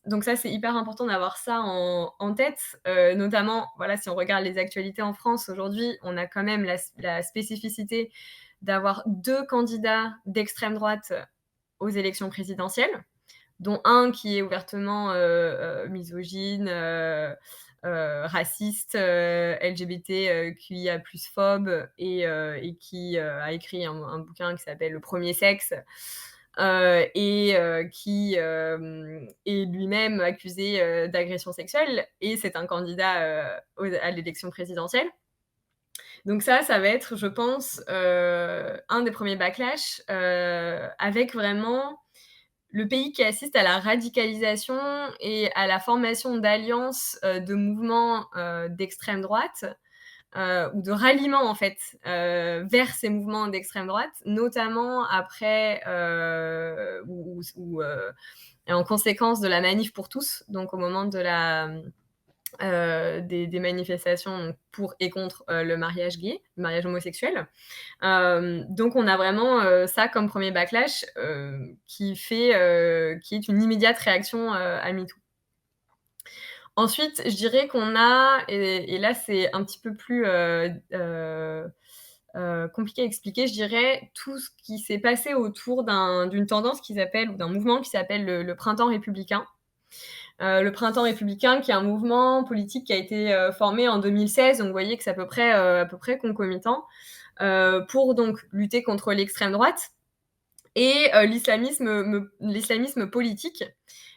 Donc ça, c'est hyper important d'avoir ça en tête, notamment, voilà, si on regarde les actualités en France aujourd'hui, on a quand même la spécificité d'avoir 2 candidats d'extrême droite aux élections présidentielles, dont un qui est ouvertement misogyne, raciste, LGBTQIA+ phobe, et qui a écrit un bouquin qui s'appelle Le Premier Sexe, et qui est lui-même accusé d'agression sexuelle, et c'est un candidat à l'élection présidentielle. Donc ça va être, je pense, un des premiers backlash, avec vraiment le pays qui assiste à la radicalisation et à la formation d'alliances, de mouvements d'extrême droite, ou de ralliement en fait vers ces mouvements d'extrême droite, notamment après ou en conséquence de la manif pour tous, donc au moment de des manifestations pour et contre le mariage gay, le mariage homosexuel. Donc on a vraiment ça comme premier backlash, qui est une immédiate réaction à MeToo. Ensuite, je dirais qu'on a, et là c'est un petit peu plus compliqué à expliquer, je dirais, tout ce qui s'est passé autour d'une tendance qui s'appelle, ou d'un mouvement qui s'appelle le printemps républicain. Le printemps républicain, qui est un mouvement politique qui a été formé en 2016, donc vous voyez que c'est à peu près concomitant, pour donc lutter contre l'extrême droite et l'islamisme politique.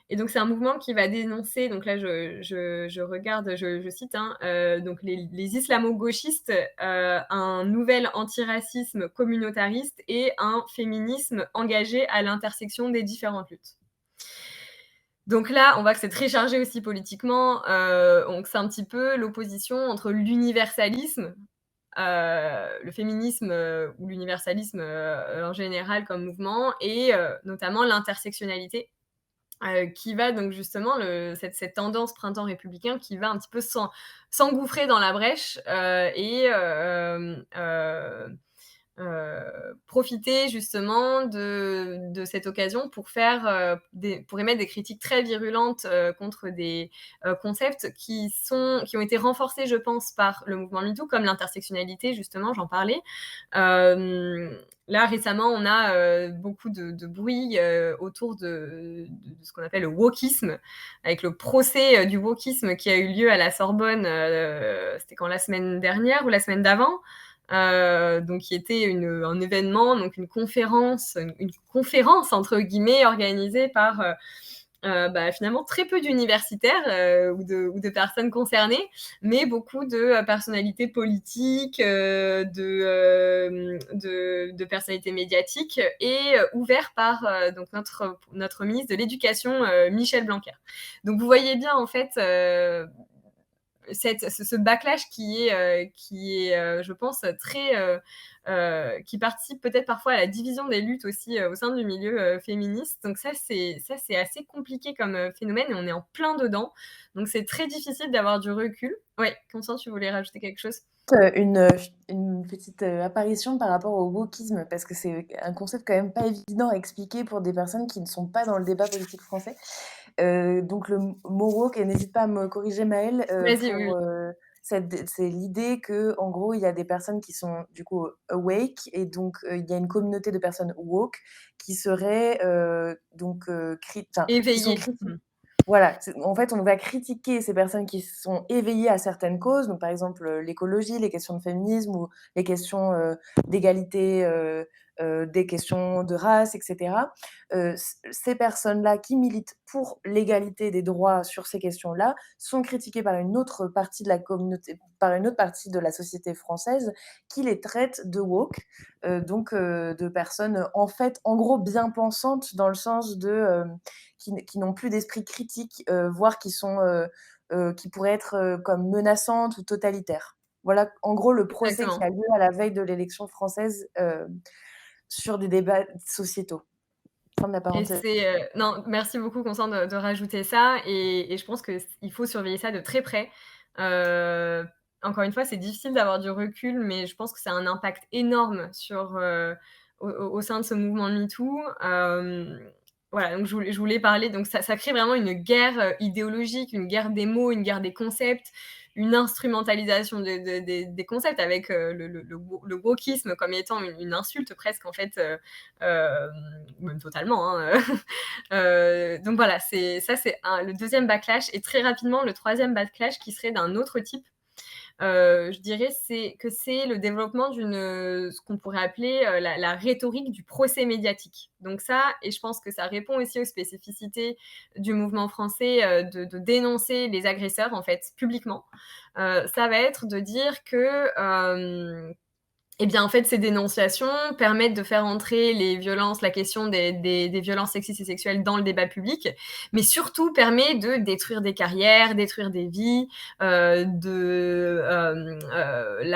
Et donc c'est un mouvement qui va dénoncer, donc là je regarde, je cite, hein, donc les islamo-gauchistes, un nouvel antiracisme communautariste et un féminisme engagé à l'intersection des différentes luttes. Donc là, on voit que c'est très chargé aussi politiquement, donc c'est un petit peu l'opposition entre l'universalisme, le féminisme, ou l'universalisme en général comme mouvement, et notamment l'intersectionnalité, qui va donc justement, cette tendance printemps républicain qui va un petit peu s'engouffrer dans la brèche, et profiter justement de cette occasion pour pour émettre des critiques très virulentes contre des concepts qui ont été renforcés, je pense, par le mouvement MeToo, comme l'intersectionnalité, justement, j'en parlais. Là, récemment, on a beaucoup de bruit autour de ce qu'on appelle le wokisme, avec le procès du wokisme qui a eu lieu à la Sorbonne, c'était quand, la semaine dernière ou la semaine d'avant, donc qui était un événement, donc une conférence entre guillemets, organisée par finalement très peu d'universitaires ou de personnes concernées, mais beaucoup de personnalités politiques, de personnalités médiatiques, et ouvert par donc notre ministre de l'Éducation, Michel Blanquer. Donc vous voyez bien en fait, ce backlash qui est, je pense, très qui participe peut-être parfois à la division des luttes aussi au sein du milieu féministe. Donc ça, c'est assez compliqué comme phénomène et on est en plein dedans. Donc c'est très difficile d'avoir du recul. Ouais, Constance, tu voulais rajouter quelque chose? Une petite apparition par rapport au wokisme, parce que c'est un concept quand même pas évident à expliquer pour des personnes qui ne sont pas dans le débat politique français. Donc le mot woke, et n'hésite pas à me corriger Maëlle, Vas-y, oui, oui. pour c'est l'idée que en gros il y a des personnes qui sont du coup awake, et donc il y a une communauté de personnes woke qui seraient donc qui sont Éveillé. critiques. Voilà, en fait, on va critiquer ces personnes qui sont éveillées à certaines causes, donc par exemple, l'écologie, les questions de féminisme ou les questions, d'égalité, des questions de race, et cetera. Ces personnes-là qui militent pour l'égalité des droits sur ces questions-là sont critiquées par une autre partie de la communauté, par une autre partie de la société française qui les traite de woke, de personnes, en fait, en gros, bien pensantes dans le sens de, qui n'ont plus d'esprit critique, voire qui pourraient être comme menaçantes ou totalitaires. Voilà, en gros, le procès qui Exactement. a lieu à la veille de l'élection française sur des débats sociétaux. Fin de la Et parenthèse. c'est non, merci beaucoup Constance de rajouter ça et je pense qu'il faut surveiller ça de très près. Heu, Encore une fois, c'est difficile d'avoir du recul, mais je pense que ça a un impact énorme au sein de ce mouvement MeToo. Voilà, donc je voulais parler, donc ça crée vraiment une guerre, idéologique, une guerre des mots, une guerre des concepts, une instrumentalisation des concepts avec, le wokisme comme étant une insulte presque en fait, même totalement, hein. Donc voilà, c'est le deuxième backlash et très rapidement, le troisième backlash qui serait d'un autre type, je dirais c'est le développement ce qu'on pourrait appeler la rhétorique du procès médiatique. Donc ça, et je pense que ça répond aussi aux spécificités du mouvement français de dénoncer les agresseurs en fait publiquement. Ça va être de dire que eh bien, en fait, ces dénonciations permettent de faire entrer la question des violences sexistes et sexuelles dans le débat public, mais surtout permet de détruire des carrières, détruire des vies, la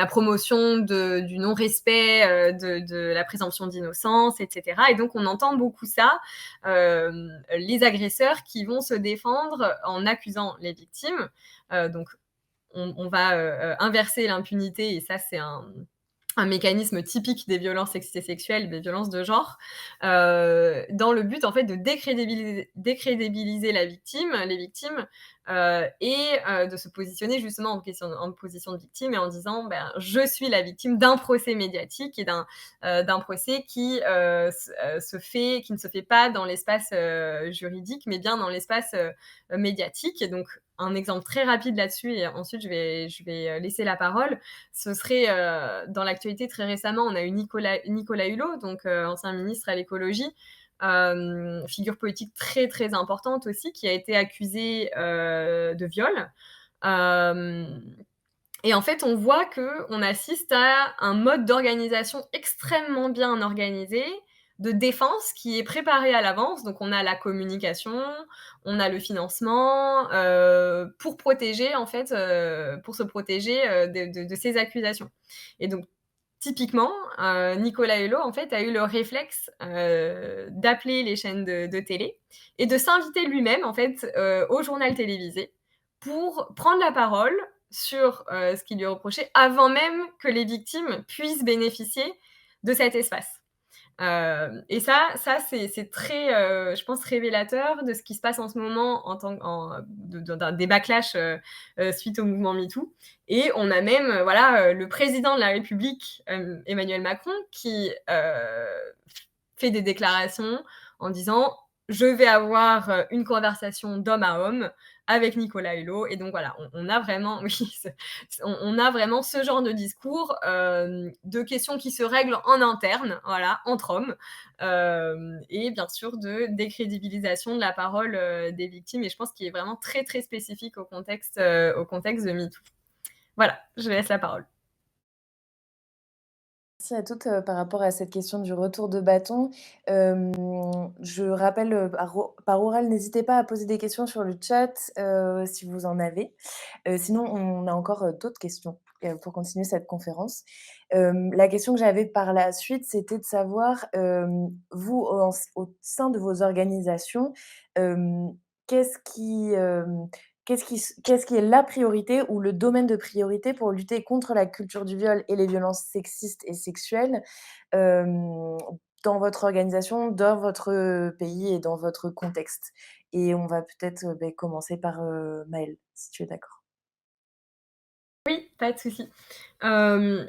promotion du non-respect de la présomption d'innocence, etc. Et donc, on entend beaucoup ça, les agresseurs qui vont se défendre en accusant les victimes. Donc, on va inverser l'impunité, et ça, c'est un mécanisme typique des violences sexistes et sexuelles, des violences de genre, dans le but en fait de décrédibiliser les victimes, de se positionner justement en position de victime et en disant ben, je suis la victime d'un procès médiatique et d'un procès qui ne se fait pas dans l'espace juridique, mais bien dans l'espace médiatique. Et donc un exemple très rapide là-dessus, et ensuite je vais laisser la parole. Ce serait dans l'actualité très récemment, on a eu Nicolas Hulot, donc ancien ministre à l'écologie, figure politique très très importante aussi, qui a été accusé de viol. Et en fait, on voit qu'on assiste à un mode d'organisation extrêmement bien organisé, de défense qui est préparé à l'avance. Donc, on a la communication, on a le financement pour protéger, en fait, pour se protéger de ces accusations. Et donc, typiquement, Nicolas Hulot, en fait, a eu le réflexe d'appeler les chaînes de télé et de s'inviter lui-même, en fait, au journal télévisé pour prendre la parole sur ce qui lui est reproché avant même que les victimes puissent bénéficier de cet espace. Et ça c'est très, je pense, révélateur de ce qui se passe en ce moment d'un des backlash suite au mouvement MeToo. Et on a même, voilà, le président de la République, Emmanuel Macron, qui fait des déclarations en disant: «Je vais avoir une conversation d'homme à homme avec Nicolas Hulot». Et donc voilà, on a vraiment oui, on a vraiment ce genre de discours, de questions qui se règlent en interne, voilà, entre hommes, et bien sûr de décrédibilisation de la parole, des victimes, et je pense qu'il est vraiment très, très spécifique au contexte de MeToo. Voilà, je laisse la parole. Merci à toutes, par rapport à cette question du retour de bâton. Je rappelle, par oral, n'hésitez pas à poser des questions sur le chat, si vous en avez. Sinon, on a encore, d'autres questions, pour continuer cette conférence. La question que j'avais par la suite, c'était de savoir, vous, au sein de vos organisations, hem, qu'est-ce qui, qu'est-ce qui est la priorité ou le domaine de priorité pour lutter contre la culture du viol et les violences sexistes et sexuelles, hem, dans votre organisation, dans votre pays et dans votre contexte? Et on va peut-être, commencer par, Maëlle, si tu es d'accord. Oui, pas de souci. Hem,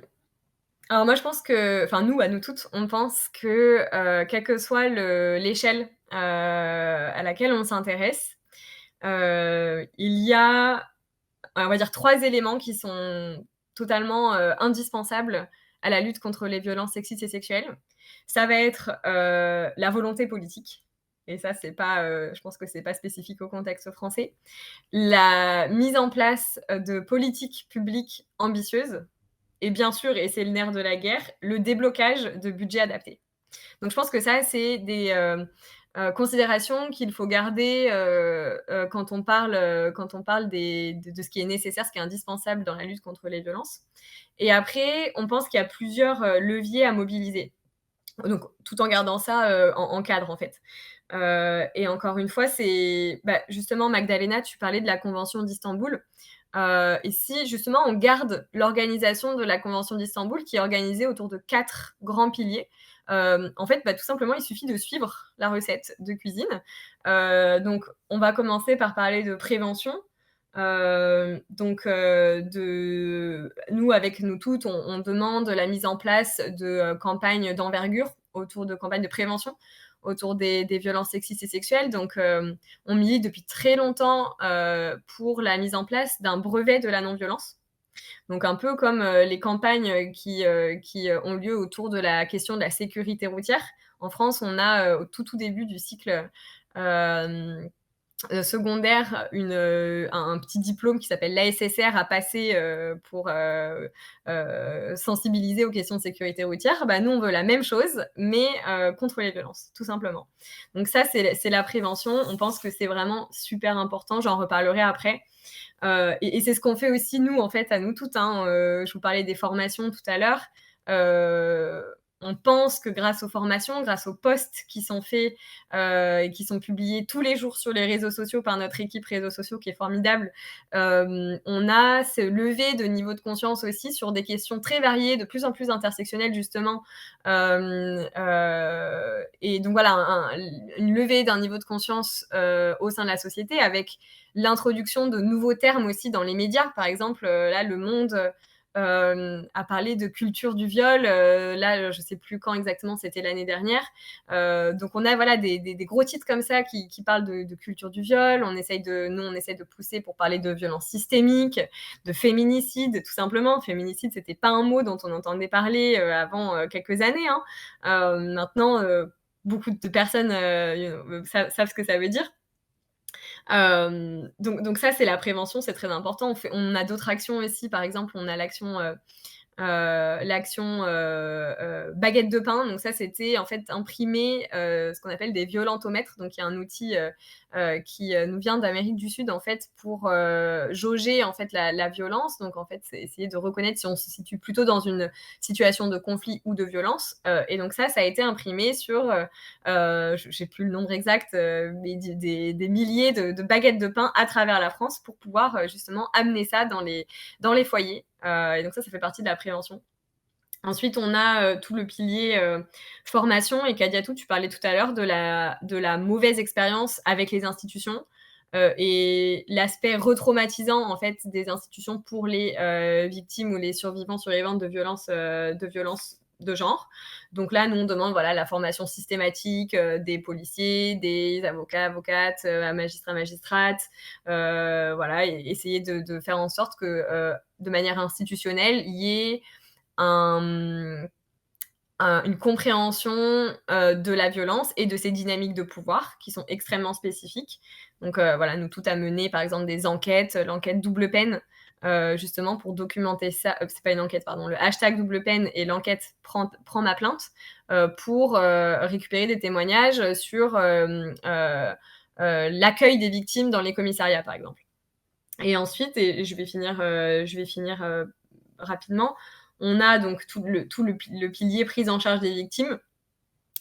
alors moi je pense que enfin nous, à nous toutes, on pense que, quelle que soit l'échelle, à laquelle on s'intéresse, il y a, on va dire 3 éléments qui sont totalement, indispensables à la lutte contre les violences sexistes et sexuelles. Ça va être, la volonté politique et ça c'est pas, je pense que c'est pas spécifique au contexte français. La mise en place, de politiques publiques ambitieuses et bien sûr, et c'est le nerf de la guerre, le déblocage de budgets adaptés. Donc je pense que ça, c'est des, considérations qu'il faut garder, quand on parle de ce qui est nécessaire, ce qui est indispensable dans la lutte contre les violences. Et après, on pense qu'il y a plusieurs, leviers à mobiliser. Donc tout en gardant ça, en cadre, en fait. Et encore une fois, c'est justement, Magdalena, tu parlais de la convention d'Istanbul. Et si justement on garde l'organisation de la convention d'Istanbul qui est organisée autour de 4 grands piliers, en fait, tout simplement, il suffit de suivre la recette de cuisine. Donc on va commencer par parler de prévention. Nous, avec nous toutes, on demande la mise en place de, campagnes d'envergure autour de campagnes de prévention autour des violences sexistes et sexuelles. Donc, on milite depuis très longtemps, pour la mise en place d'un brevet de la non-violence. Donc un peu comme, les campagnes qui ont lieu autour de la question de la sécurité routière. En France, on a, au tout début du cycle, hem secondaire, un petit diplôme qui s'appelle l'ASSR à passer, pour, sensibiliser aux questions de sécurité routière. Nous, on veut la même chose, mais contre les violences, tout simplement. Donc ça, c'est la prévention. On pense que c'est vraiment super important. J'en reparlerai après. Et c'est ce qu'on fait aussi nous, en fait, à nous toutes, hein. Je vous parlais des formations tout à l'heure. Heu, on pense que grâce aux formations, grâce aux posts qui sont faits, et qui sont publiés tous les jours sur les réseaux sociaux par notre équipe réseaux sociaux qui est formidable, on a ce levé de niveau de conscience aussi sur des questions très variées, de plus en plus intersectionnelles justement. Et donc voilà, une levée d'un niveau de conscience, au sein de la société avec l'introduction de nouveaux termes aussi dans les médias. Par exemple, là, Le Monde a parlé de culture du viol. Là, je ne sais plus quand exactement, c'était l'année dernière. Donc, on a voilà, des gros titres comme ça qui parlent de culture du viol. On essaye de pousser pour parler de violence systémique, de féminicide, tout simplement. Féminicide, c'était pas un mot dont on entendait parler avant quelques années, hein. Maintenant, beaucoup de personnes savent ce que ça veut dire. Donc ça, c'est la prévention, c'est très important. On a d'autres actions aussi, par exemple, on a l'action baguette de pain. Donc ça, c'était en fait imprimer ce qu'on appelle des violentomètres. Donc il y a un outil qui nous vient d'Amérique du Sud en fait pour jauger en fait la violence. Donc en fait, c'est essayer de reconnaître si on se situe plutôt dans une situation de conflit ou de violence. Et donc ça a été imprimé sur, je sais plus le nombre exact, mais des milliers de baguettes de pain à travers la France pour pouvoir justement amener ça dans les foyers. Et donc ça fait partie de la prévention. Ensuite, on a tout le pilier formation. Et Kadiatou, tu parlais tout à l'heure de la mauvaise expérience avec les institutions et l'aspect retraumatisant en fait des institutions pour les victimes ou les survivants survivantes de violences de genre. Donc là, nous on demande voilà la formation systématique des policiers, des avocats, avocates, magistrats, magistrates, voilà, et essayer de faire en sorte que de manière institutionnelle, il y ait une compréhension de la violence et de ces dynamiques de pouvoir qui sont extrêmement spécifiques. Donc voilà, nous tout a mené par exemple des enquêtes, l'enquête double peine justement pour documenter ça. C'est pas une enquête, pardon. Le hashtag Double Peine et l'enquête prend ma plainte pour récupérer des témoignages sur l'accueil des victimes dans les commissariats, par exemple. Et ensuite, et je vais finir rapidement, on a donc tout le pilier prise en charge des victimes.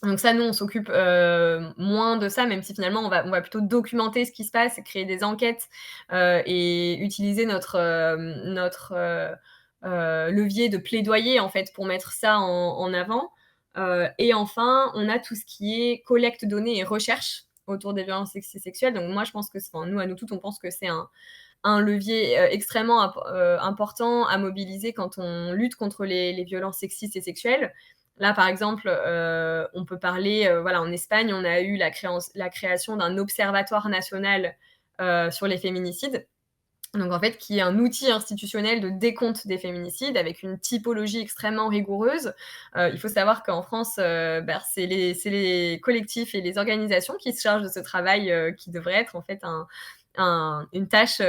Donc ça, nous, on s'occupe moins de ça, même si finalement, on va plutôt documenter ce qui se passe, créer des enquêtes et utiliser notre levier de plaidoyer, en fait, pour mettre ça en avant. Et enfin, on a tout ce qui est collecte de données et recherche autour des violences sexuelles. Donc moi, je pense que, nous, à nous toutes, on pense que c'est un levier extrêmement important à mobiliser quand on lutte contre les violences sexistes et sexuelles. Là, par exemple, on peut parler, voilà, en Espagne, on a eu la création d'un observatoire national sur les féminicides. Donc, en fait, qui est un outil institutionnel de décompte des féminicides avec une typologie extrêmement rigoureuse. Il faut savoir qu'en France, c'est les collectifs et les organisations qui se chargent de ce travail qui devrait être en fait une tâche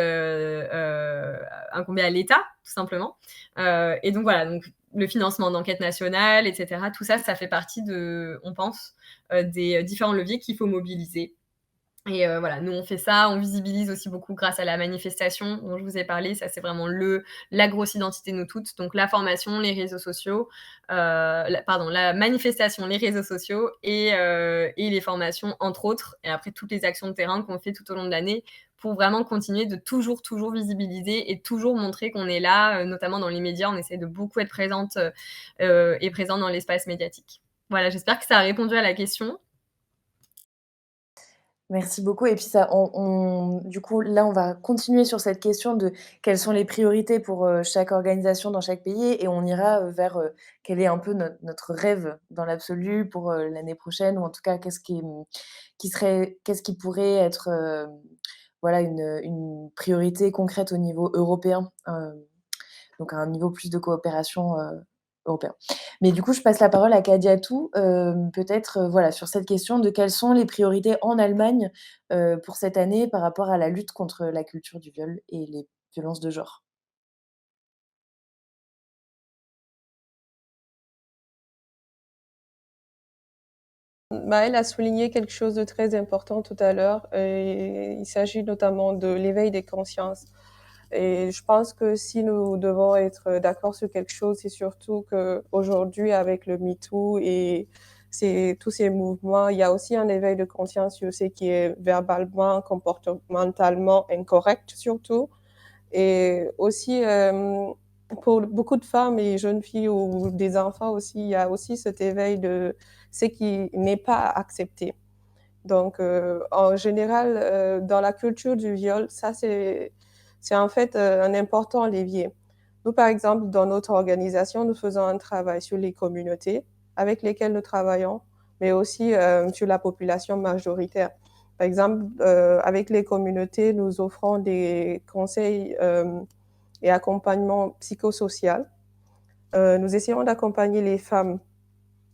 incombée à l'État, tout simplement. Et donc voilà, donc le financement d'enquêtes nationales, etc. Tout ça, ça fait partie on pense, des différents leviers qu'il faut mobiliser. Et voilà, nous on fait ça, on visibilise aussi beaucoup grâce à la manifestation dont je vous ai parlé. Ça, c'est vraiment la grosse identité de nous toutes. Donc la formation, les réseaux sociaux, la manifestation, les réseaux sociaux et les formations, entre autres. Et après, toutes les actions de terrain qu'on fait tout au long de l'année pour vraiment continuer de toujours visibiliser et toujours montrer qu'on est là, notamment dans les médias. On essaie de beaucoup être présente et présent dans l'espace médiatique. Voilà, j'espère que ça a répondu à la question. Merci beaucoup et puis ça du coup, là, on va continuer sur cette question de quelles sont les priorités pour, chaque organisation dans chaque pays et on ira, vers, quel est un peu notre rêve dans l'absolu pour, l'année prochaine ou en tout cas qu'est-ce qui pourrait être, voilà une priorité concrète au niveau européen, donc à un niveau plus de coopération, européen. Mais du coup, je passe la parole à Kadiatou, peut-être, voilà, sur cette question de quelles sont les priorités en Allemagne, pour cette année par rapport à la lutte contre la culture du viol et les violences de genre? Maëlle a souligné quelque chose de très important tout à l'heure, et il s'agit notamment de l'éveil des consciences. Et je pense que si nous devons être d'accord sur quelque chose, c'est surtout qu'aujourd'hui, avec le MeToo et tous ces mouvements, il y a aussi un éveil de conscience sur ce qui est verbalement, comportementalement incorrect surtout. Et aussi, pour beaucoup de femmes et jeunes filles ou des enfants aussi, il y a aussi cet éveil de ce qui n'est pas accepté. Donc, en général, dans la culture du viol, ça, c'est en fait un important levier. Nous, par exemple, dans notre organisation, nous faisons un travail sur les communautés avec lesquelles nous travaillons, mais aussi sur la population majoritaire. Par exemple, avec les communautés, nous offrons des conseils et accompagnement psychosocial. Nous essayons d'accompagner les femmes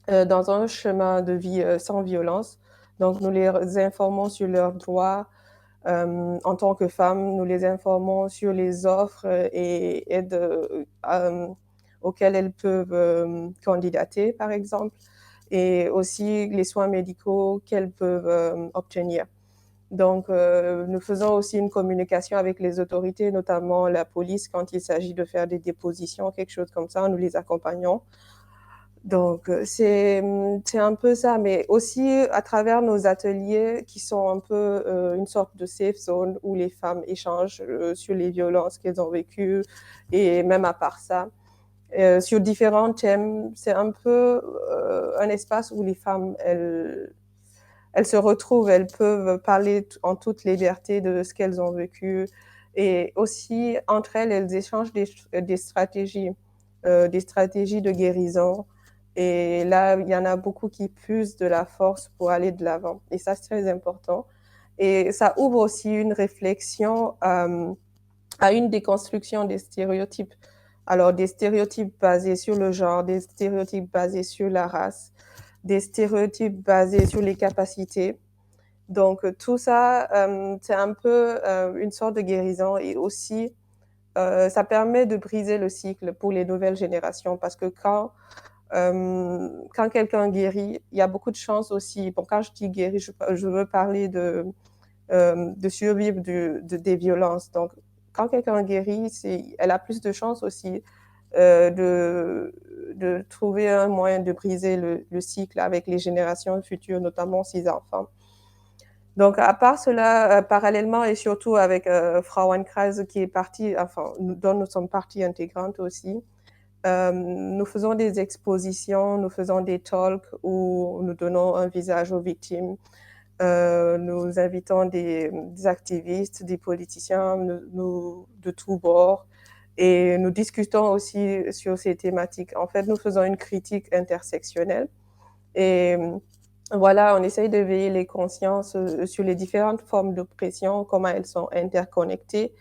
dans un chemin de vie sans violence. Donc, nous les informons sur leurs droits en tant que femmes, nous les informons sur les offres et aides auxquelles elles peuvent candidater, par exemple, et aussi les soins médicaux qu'elles peuvent obtenir. Donc, nous faisons aussi une communication avec les autorités, notamment la police, quand il s'agit de faire des dépositions, quelque chose comme ça, nous les accompagnons. Donc, c'est un peu ça, mais aussi à travers nos ateliers qui sont un peu une sorte de safe zone où les femmes échangent sur les violences qu'elles ont vécues et même à part ça, sur différents thèmes. C'est un peu un espace où les femmes, elles se retrouvent, elles peuvent parler en toute liberté de ce qu'elles ont vécu et aussi entre elles, elles échangent des stratégies de guérison. Et là, il y en a beaucoup qui puisent de la force pour aller de l'avant. Et ça, c'est très important. Et ça ouvre aussi une réflexion à une déconstruction des stéréotypes. Alors, des stéréotypes basés sur le genre, des stéréotypes basés sur la race, des stéréotypes basés sur les capacités. Donc, tout ça, c'est un peu une sorte de guérison et aussi ça permet de briser le cycle pour les nouvelles générations parce que quand quelqu'un guérit, il y a beaucoup de chances aussi. Bon, quand je dis guérir, je veux parler de survivre des violences. Donc, quand quelqu'un guérit, elle a plus de chances aussi de trouver un moyen de briser le cycle avec les générations futures, notamment ses enfants. Donc, à part cela, parallèlement et surtout avec Frauenkreis qui est partie, enfin, dont nous sommes partie intégrante aussi, nous faisons des expositions, nous faisons des talks où nous donnons un visage aux victimes. Nous invitons des activistes, des politiciens de tous bords et nous discutons aussi sur ces thématiques. En fait, nous faisons une critique intersectionnelle et voilà, on essaye d'éveiller les consciences sur les différentes formes d'oppression, comment elles sont interconnectées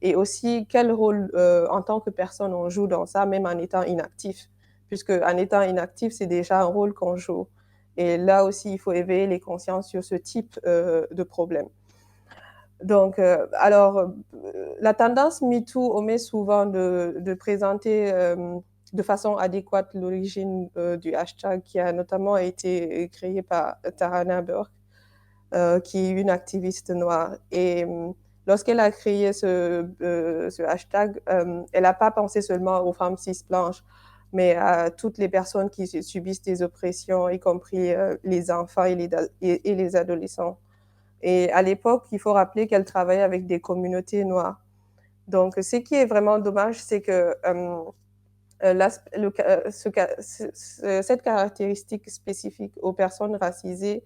et aussi quel rôle en tant que personne on joue dans ça, même en étant inactif. Puisque en étant inactif, c'est déjà un rôle qu'on joue. Et là aussi, il faut éveiller les consciences sur ce type de problème. Donc, la tendance MeToo omet souvent de présenter de façon adéquate l'origine du hashtag qui a notamment été créé par Tarana Burke, qui est une activiste noire. Et lorsqu'elle a créé ce hashtag, elle n'a pas pensé seulement aux femmes cis blanches, mais à toutes les personnes qui subissent des oppressions, y compris les enfants et les adolescents. Et à l'époque, il faut rappeler qu'elle travaillait avec des communautés noires. Donc, ce qui est vraiment dommage, c'est que cette caractéristique spécifique aux personnes racisées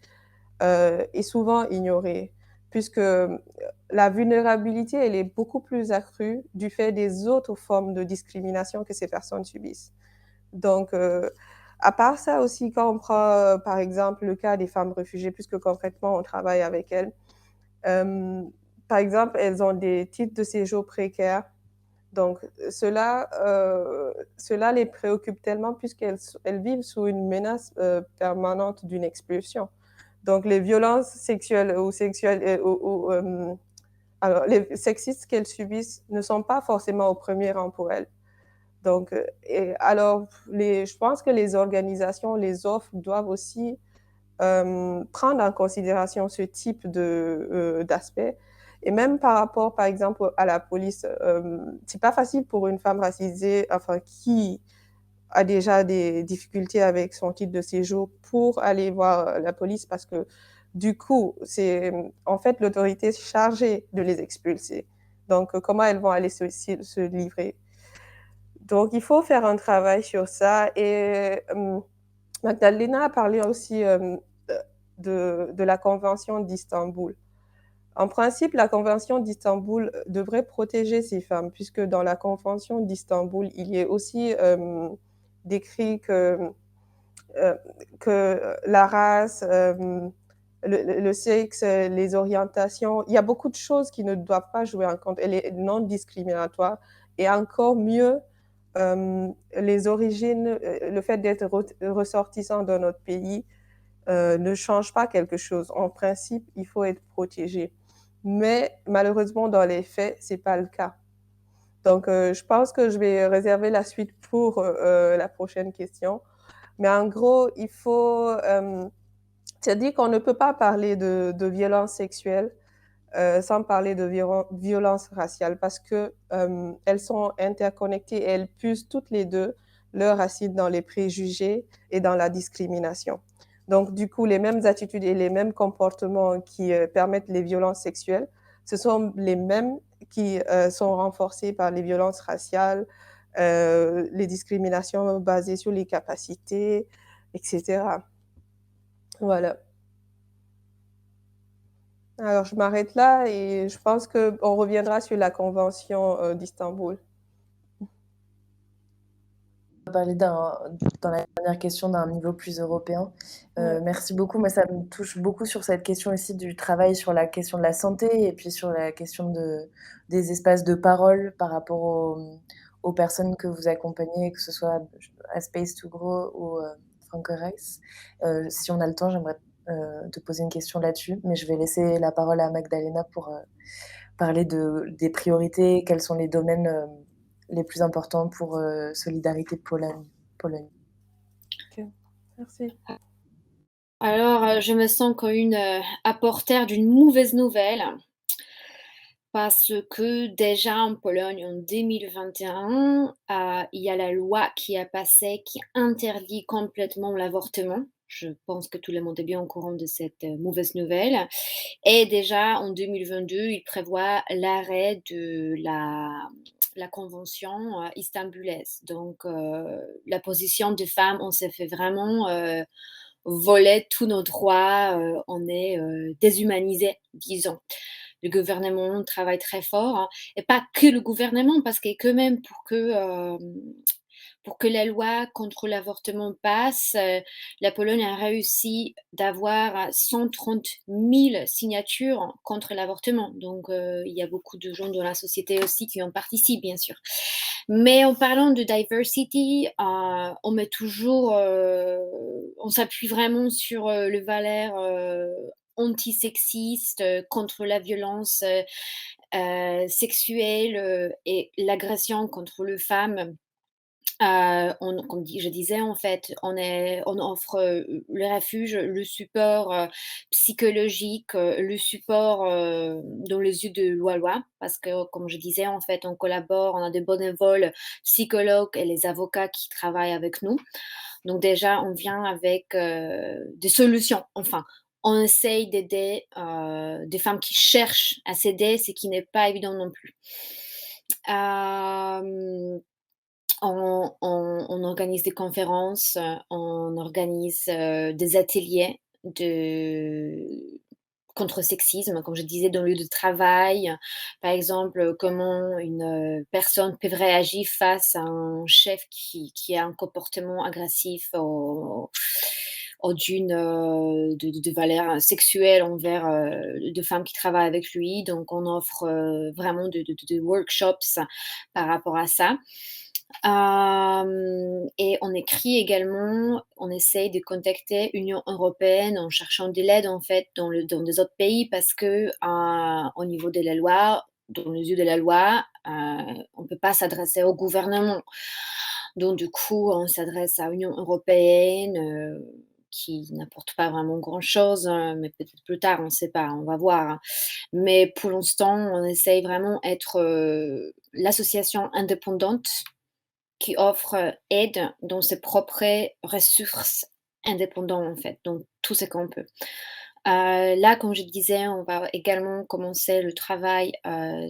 est souvent ignorée, puisque la vulnérabilité, elle est beaucoup plus accrue du fait des autres formes de discrimination que ces personnes subissent. Donc, à part ça aussi, quand on prend, par exemple, le cas des femmes réfugiées, puisque concrètement, on travaille avec elles, par exemple, elles ont des titres de séjour précaires. Donc, cela les préoccupe tellement puisqu'elles vivent sous une menace permanente d'une expulsion. Donc, les violences sexuelles alors, les sexistes qu'elles subissent ne sont pas forcément au premier rang pour elles. Donc, je pense que les organisations, les offres doivent aussi prendre en considération ce type d'aspect. Et même par rapport, par exemple, à la police, c'est pas facile pour une femme racisée, enfin, qui a déjà des difficultés avec son titre de séjour pour aller voir la police parce que du coup, c'est en fait l'autorité chargée de les expulser. Donc, comment elles vont aller se livrer? Donc, il faut faire un travail sur ça. Et Magdalena a parlé aussi de la Convention d'Istanbul. En principe, la Convention d'Istanbul devrait protéger ces femmes, puisque dans la Convention d'Istanbul, il y est aussi décrit que la race, le sexe, les orientations, il y a beaucoup de choses qui ne doivent pas jouer en compte. Elle est non discriminatoire. Et encore mieux, les origines, le fait d'être ressortissant dans notre pays ne change pas quelque chose. En principe, il faut être protégé. Mais malheureusement, dans les faits, ce n'est pas le cas. Donc, je pense que je vais réserver la suite pour la prochaine question. Mais en gros, c'est-à-dire qu'on ne peut pas parler de violence sexuelle sans parler de violence raciale parce que elles sont interconnectées et elles puisent toutes les deux leurs racines dans les préjugés et dans la discrimination. Donc, du coup, les mêmes attitudes et les mêmes comportements qui permettent les violences sexuelles, ce sont les mêmes qui sont renforcés par les violences raciales, les discriminations basées sur les capacités, etc. Voilà. Alors, je m'arrête là et je pense qu'on reviendra sur la Convention d'Istanbul. On va parler dans la dernière question d'un niveau plus européen. Ouais. Merci beaucoup. Moi, ça me touche beaucoup sur cette question aussi du travail sur la question de la santé et puis sur la question des espaces de parole par rapport aux personnes que vous accompagnez, que ce soit à Space to Grow ou Franke Reis. Si on a le temps, j'aimerais te poser une question là-dessus, mais je vais laisser la parole à Magdalena parler des priorités, quels sont les domaines les plus importants pour Solidarité Pologne. Ok, merci. Alors, je me sens comme une apporteur d'une mauvaise nouvelle parce que déjà en Pologne en 2021, il y a la loi qui a passé qui interdit complètement l'avortement. Je pense que tout le monde est bien au courant de cette mauvaise nouvelle. Et déjà en 2022, il prévoit l'arrêt de la convention istanbulaise. Donc, la position des femmes, on s'est fait vraiment voler tous nos droits, on est déshumanisé, disons. Le gouvernement travaille très fort, hein, et pas que le gouvernement, parce que quand même pour que la loi contre l'avortement passe, la Pologne a réussi d'avoir 130 000 signatures contre l'avortement. Donc, il y a beaucoup de gens dans la société aussi qui en participent, bien sûr. Mais en parlant de diversity, on met toujours, on s'appuie vraiment sur le valeur antisexiste, contre la violence sexuelle et l'agression contre les femmes. Comme je disais, en fait, on offre le refuge, le support psychologique, le support dans les yeux de loi, parce que, comme je disais, en fait, on collabore, on a des bénévoles psychologues et les avocats qui travaillent avec nous. Donc déjà, on vient avec des solutions, enfin. On essaye d'aider des femmes qui cherchent à s'aider, ce qui n'est pas évident non plus. On organise des conférences, on organise des ateliers contre le sexisme, comme je disais, dans le lieu de travail. Par exemple, comment une personne peut réagir face à un chef qui a un comportement agressif ou de valeur sexuelle envers de femmes qui travaillent avec lui. Donc, on offre vraiment de workshops par rapport à ça. Et on écrit également, on essaye de contacter l'Union européenne en cherchant de l'aide en fait dans des autres pays parce que au niveau de la loi, dans les yeux de la loi, on ne peut pas s'adresser au gouvernement. Donc du coup, on s'adresse à l'Union européenne qui n'apporte pas vraiment grand-chose, hein, mais peut-être plus tard, on ne sait pas, on va voir. Hein. Mais pour l'instant, on essaye vraiment d'être l'association indépendante qui offre aide dans ses propres ressources indépendantes, en fait, donc tout ce qu'on peut. Là, comme je disais, on va également commencer le travail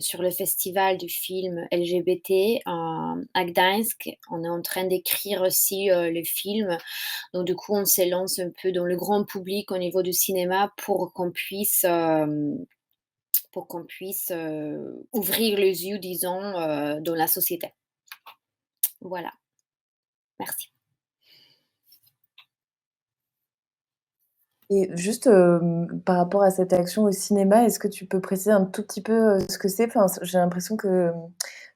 sur le festival du film LGBT à Gdańsk. On est en train d'écrire aussi le film. Donc, du coup, on s'élance un peu dans le grand public au niveau du cinéma pour qu'on puisse ouvrir les yeux, disons, dans la société. Voilà. Merci. Et juste par rapport à cette action au cinéma, est-ce que tu peux préciser un tout petit peu ce que c'est? Enfin, j'ai l'impression que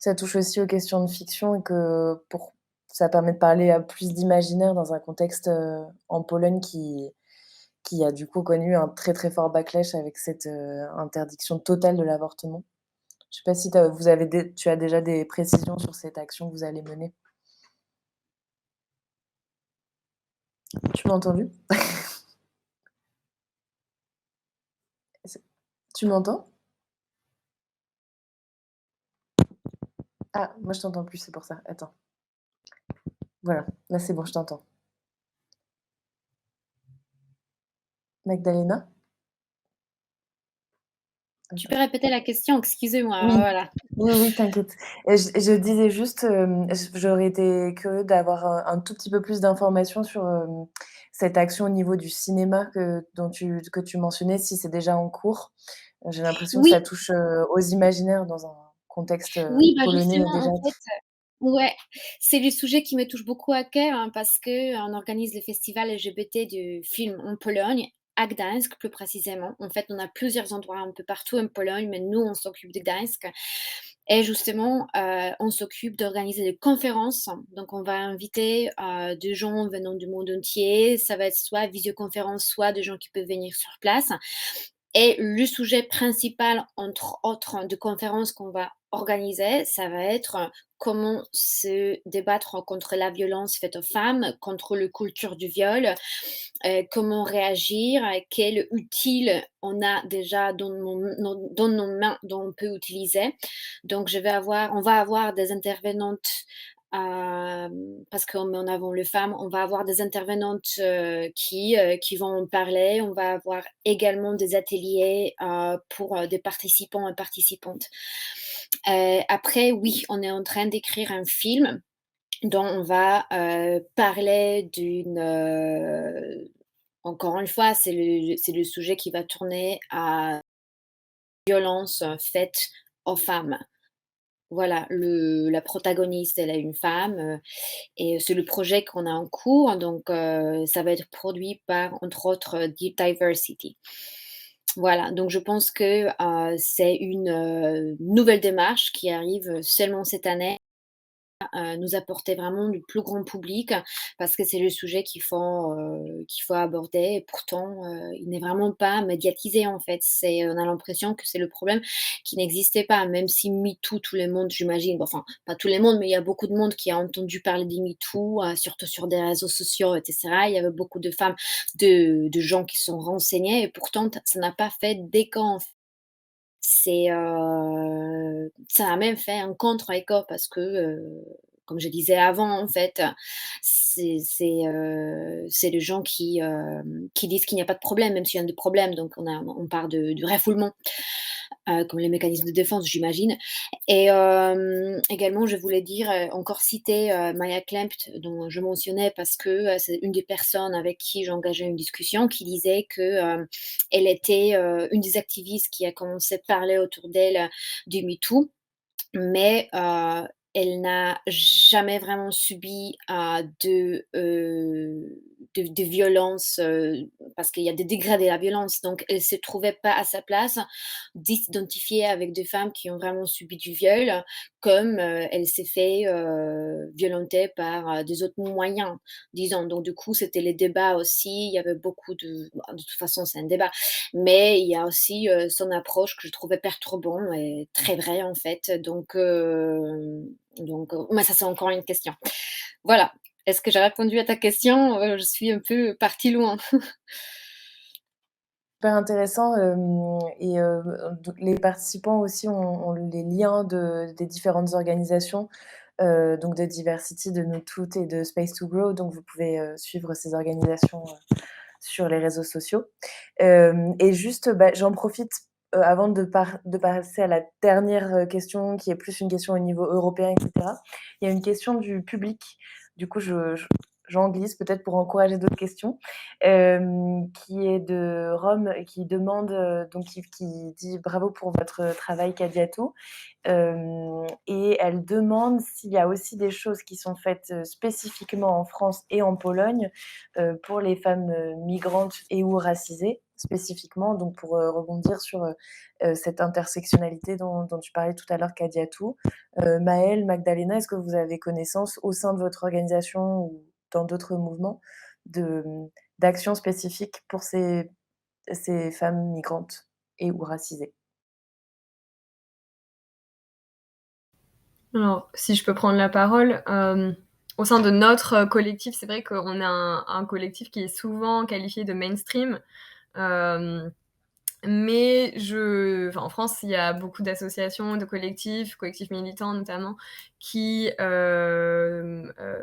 ça touche aussi aux questions de fiction et que ça permet de parler à plus d'imaginaire dans un contexte en Pologne qui a du coup connu un très très fort backlash avec cette interdiction totale de l'avortement. Je sais pas si tu as déjà des précisions sur cette action que vous allez mener. Tu m'as entendu? Tu m'entends? Ah, moi je t'entends plus, c'est pour ça. Attends. Voilà, là c'est bon, je t'entends. Magdalena? Tu peux répéter la question? Excusez-moi, Oui, voilà. oui, t'inquiète. Et je disais juste, j'aurais été curieux d'avoir un tout petit peu plus d'informations sur, cette action au niveau du cinéma que tu mentionnais, si c'est déjà en cours. J'ai l'impression que ça Oui, touche, aux imaginaires dans un contexte, oui, bah, polonais justement, déjà. en fait, ouais, c'est le sujet qui me touche beaucoup à cœur, hein, parce qu'on organise le festival LGBT du film en Pologne, à Gdańsk plus précisément. En fait, on a plusieurs endroits un peu partout en Pologne, mais nous, on s'occupe de Gdańsk. Et justement, on s'occupe d'organiser des conférences. Donc, on va inviter des gens venant du monde entier. Ça va être soit visioconférence, soit des gens qui peuvent venir sur place. Et le sujet principal, entre autres, de conférences qu'on va organiser, ça va être comment se débattre contre la violence faite aux femmes, contre la culture du viol, comment réagir, quel outil on a déjà dans nos mains, dont on peut utiliser. Donc on va avoir des intervenantes, parce qu'on met en avant les femmes, on va avoir des intervenantes qui vont parler. On va avoir également des ateliers pour des participants et participantes. Après, oui, on est en train d'écrire un film dont on va parler encore une fois, c'est le sujet qui va tourner à violence faite aux femmes. Voilà, la protagoniste, elle est une femme, et c'est le projet qu'on a en cours, donc ça va être produit par, entre autres, Deep Diversity. Voilà, donc je pense que c'est une nouvelle démarche qui arrive seulement cette année, nous apporter vraiment du plus grand public, parce que c'est le sujet qu'il faut aborder, et pourtant, il n'est vraiment pas médiatisé, en fait. On a l'impression que c'est le problème qui n'existait pas, même si MeToo, tout le monde, j'imagine, bon, enfin, pas tout le monde, mais il y a beaucoup de monde qui a entendu parler de MeToo, surtout sur des réseaux sociaux, et cetera. Il y avait beaucoup de femmes, de gens qui sont renseignés, et pourtant, ça n'a pas fait d'écho, en fait. Ça a même fait un contre-écho, parce que, comme je disais avant, en fait, c'est les gens qui disent qu'il n'y a pas de problème, même s'il y a des problèmes. Donc on parle du refoulement, comme les mécanismes de défense, j'imagine. Et également, je voulais dire, encore citer Maya Klempt, dont je mentionnais, parce que c'est une des personnes avec qui j'ai engagé une discussion, qui disait que elle était une des activistes qui a commencé à parler autour d'elle du MeToo, mais elle n'a jamais vraiment subi de violence, parce qu'il y a des degrés de la violence. Donc elle se trouvait pas à sa place d'identifier avec des femmes qui ont vraiment subi du viol, comme elle s'est fait violenter par des autres moyens, disons. Donc du coup, c'était les débats aussi. Il y avait beaucoup de toute façon, c'est un débat, mais il y a aussi son approche que je trouvais perturbante et très vraie, en fait. Mais ça, c'est encore une question. Voilà. Est-ce que j'ai répondu à ta question? Je suis un peu partie loin. Super intéressant, et donc les participants aussi ont les liens des différentes organisations, donc de Diversity, de Nous Toutes et de Space to Grow, donc vous pouvez suivre ces organisations sur les réseaux sociaux. Et juste, bah, j'en profite avant de passer à la dernière question, qui est plus une question au niveau européen, et cetera. Il y a une question du public. Du coup, j'en glisse peut-être pour encourager d'autres questions, qui est de Rome, et qui demande, donc qui dit: «Bravo pour votre travail, Kadiatou». Et elle demande s'il y a aussi des choses qui sont faites spécifiquement en France et en Pologne pour les femmes migrantes et ou racisées spécifiquement, donc pour rebondir sur cette intersectionnalité dont tu parlais tout à l'heure, Kadiatou. Maëlle, Magdalena, est-ce que vous avez connaissance au sein de votre organisation ou dans d'autres mouvements d'actions spécifiques pour ces femmes migrantes et ou racisées? Alors, si je peux prendre la parole, au sein de notre collectif, c'est vrai qu'on a un collectif qui est souvent qualifié de mainstream, hem, mais en France, il y a beaucoup d'associations, de collectifs militants notamment, qui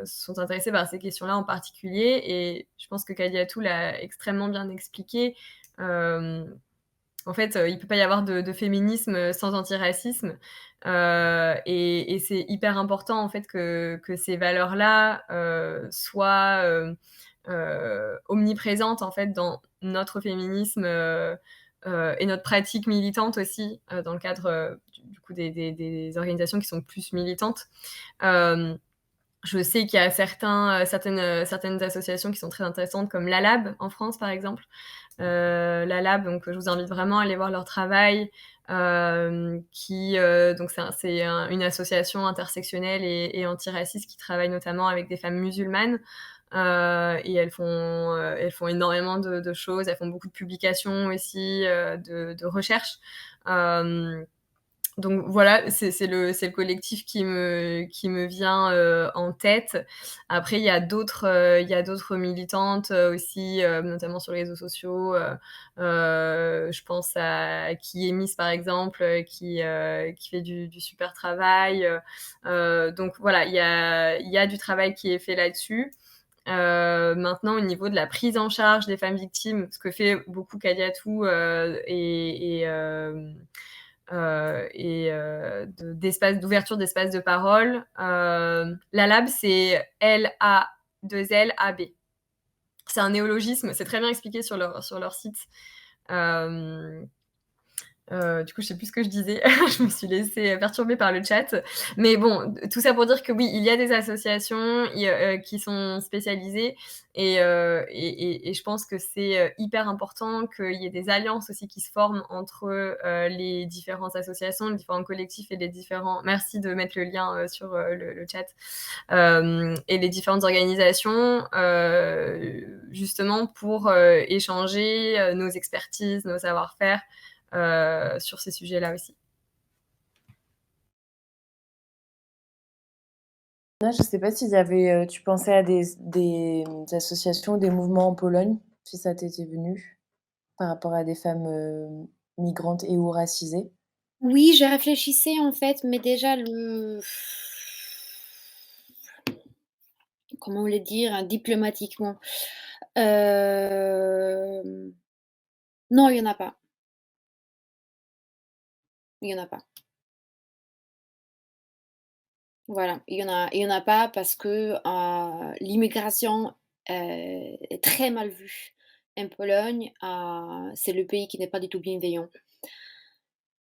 sont intéressés par ces questions-là en particulier, et je pense que Kadiatou l'a extrêmement bien expliqué. En fait, il peut pas y avoir de féminisme sans antiracisme, et c'est hyper important, en fait, que ces valeurs-là soient omniprésentes, en fait, dans notre féminisme, et notre pratique militante aussi, dans le cadre du coup des organisations qui sont plus militantes. Hem, je sais qu'il y a certaines associations qui sont très intéressantes, comme l'ALAB en France, par exemple. La donc je vous invite vraiment à aller voir leur travail, donc une association intersectionnelle et antiraciste qui travaille notamment avec des femmes musulmanes, et elles font énormément de choses. Elles font beaucoup de publications aussi, de recherches. Donc voilà, c'est le collectif qui me vient en tête. Après, il y a d'autres militantes aussi, notamment sur les réseaux sociaux. Je pense à Kiemis, par exemple, qui fait du super travail. Donc voilà, il y a du travail qui est fait là-dessus. Maintenant, au niveau de la prise en charge des femmes victimes, ce que fait beaucoup Kadiatou d'ouverture d'espace de parole. La lab, c'est L-A-2-L-A-B. C'est un néologisme, c'est très bien expliqué sur leur site. Du coup, je sais plus ce que je disais. Je me suis laissée perturber par le chat. Mais bon, tout ça pour dire que oui, il y a des associations qui sont spécialisées et je pense que c'est hyper important qu'il y ait des alliances aussi qui se forment entre les différentes associations, les différents collectifs et les différents... Merci de mettre le lien sur le chat. Et les différentes organisations, justement pour échanger nos expertises, nos savoir-faire, sur ces sujets-là aussi. Je ne sais pas s'il y avait, tu pensais à des associations, des mouvements en Pologne, si ça t'était venu, par rapport à des femmes migrantes et ou racisées. Oui, je réfléchissais en fait, mais déjà comment le dire, hein, diplomatiquement? Non, il y en a pas. Il y en a pas. Voilà, il y en a pas parce que, l'immigration, est très mal vue en Pologne. C'est le pays qui n'est pas du tout bienveillant.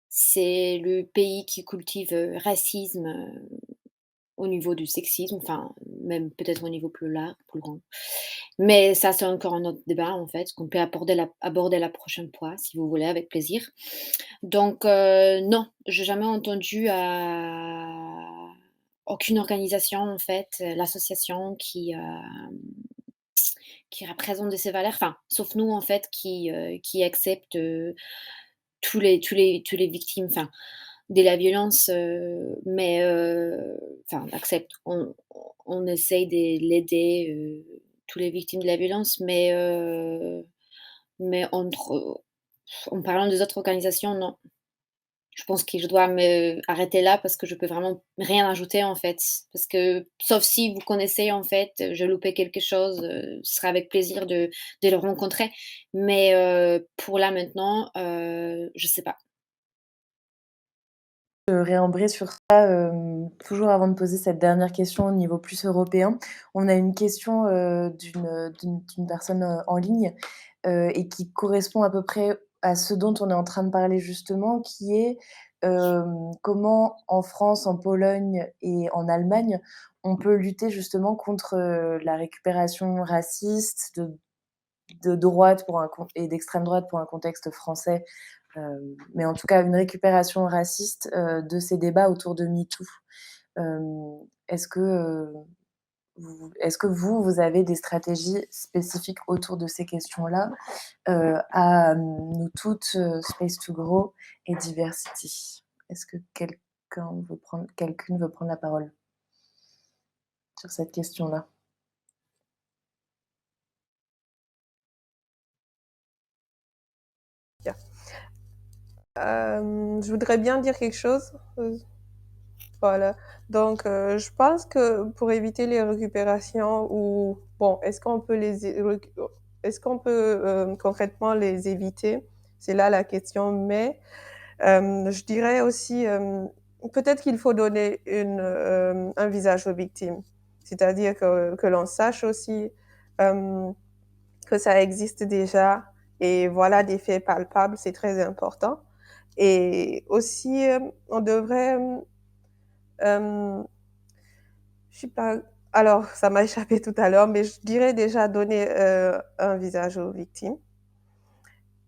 C'est le pays qui cultive, racisme, au niveau du sexisme, enfin, même peut-être au niveau plus grand. Mais ça, c'est encore un autre débat, en fait, qu'on peut aborder la prochaine fois, si vous voulez, avec plaisir. Donc, non, j'ai jamais entendu, aucune organisation, en fait, l'association qui représente de ces valeurs, enfin, sauf nous, en fait, qui acceptent, tous les victimes, enfin, de la violence, mais enfin, on accepte, on essaye de l'aider, tous les victimes de la violence, mais en parlant des autres organisations, non. Je pense que je dois me arrêter là parce que je peux vraiment rien ajouter, en fait. Parce que sauf si vous connaissez, en fait, j'ai loupé quelque chose, ce sera avec plaisir de le rencontrer. Mais pour là, maintenant, je sais pas. Réembrer sur ça, toujours avant de poser cette dernière question au niveau plus européen. On a une question, d'une personne, en ligne, et qui correspond à peu près à ce dont on est en train de parler justement, qui est, comment en France, en Pologne et en Allemagne, on peut lutter justement contre, la récupération raciste de droite pour un con et d'extrême droite pour un contexte français. Mais en tout cas, une récupération raciste, de ces débats autour de MeToo. Est-ce que, vous avez des stratégies spécifiques autour de ces questions-là, à nous toutes, Space to Grow et Diversity? Est-ce que quelqu'une veut prendre la parole sur cette question-là? Je voudrais bien dire quelque chose. Voilà. Donc, je pense que pour éviter les récupérations ou bon, est-ce qu'on peut concrètement les éviter? C'est là la question. Mais je dirais aussi, peut-être qu'il faut donner un visage aux victimes. C'est-à-dire que l'on sache aussi que ça existe déjà et voilà des faits palpables, c'est très important. Et aussi, on devrait, je sais pas, alors ça m'a échappé tout à l'heure, mais je dirais déjà donner un visage aux victimes.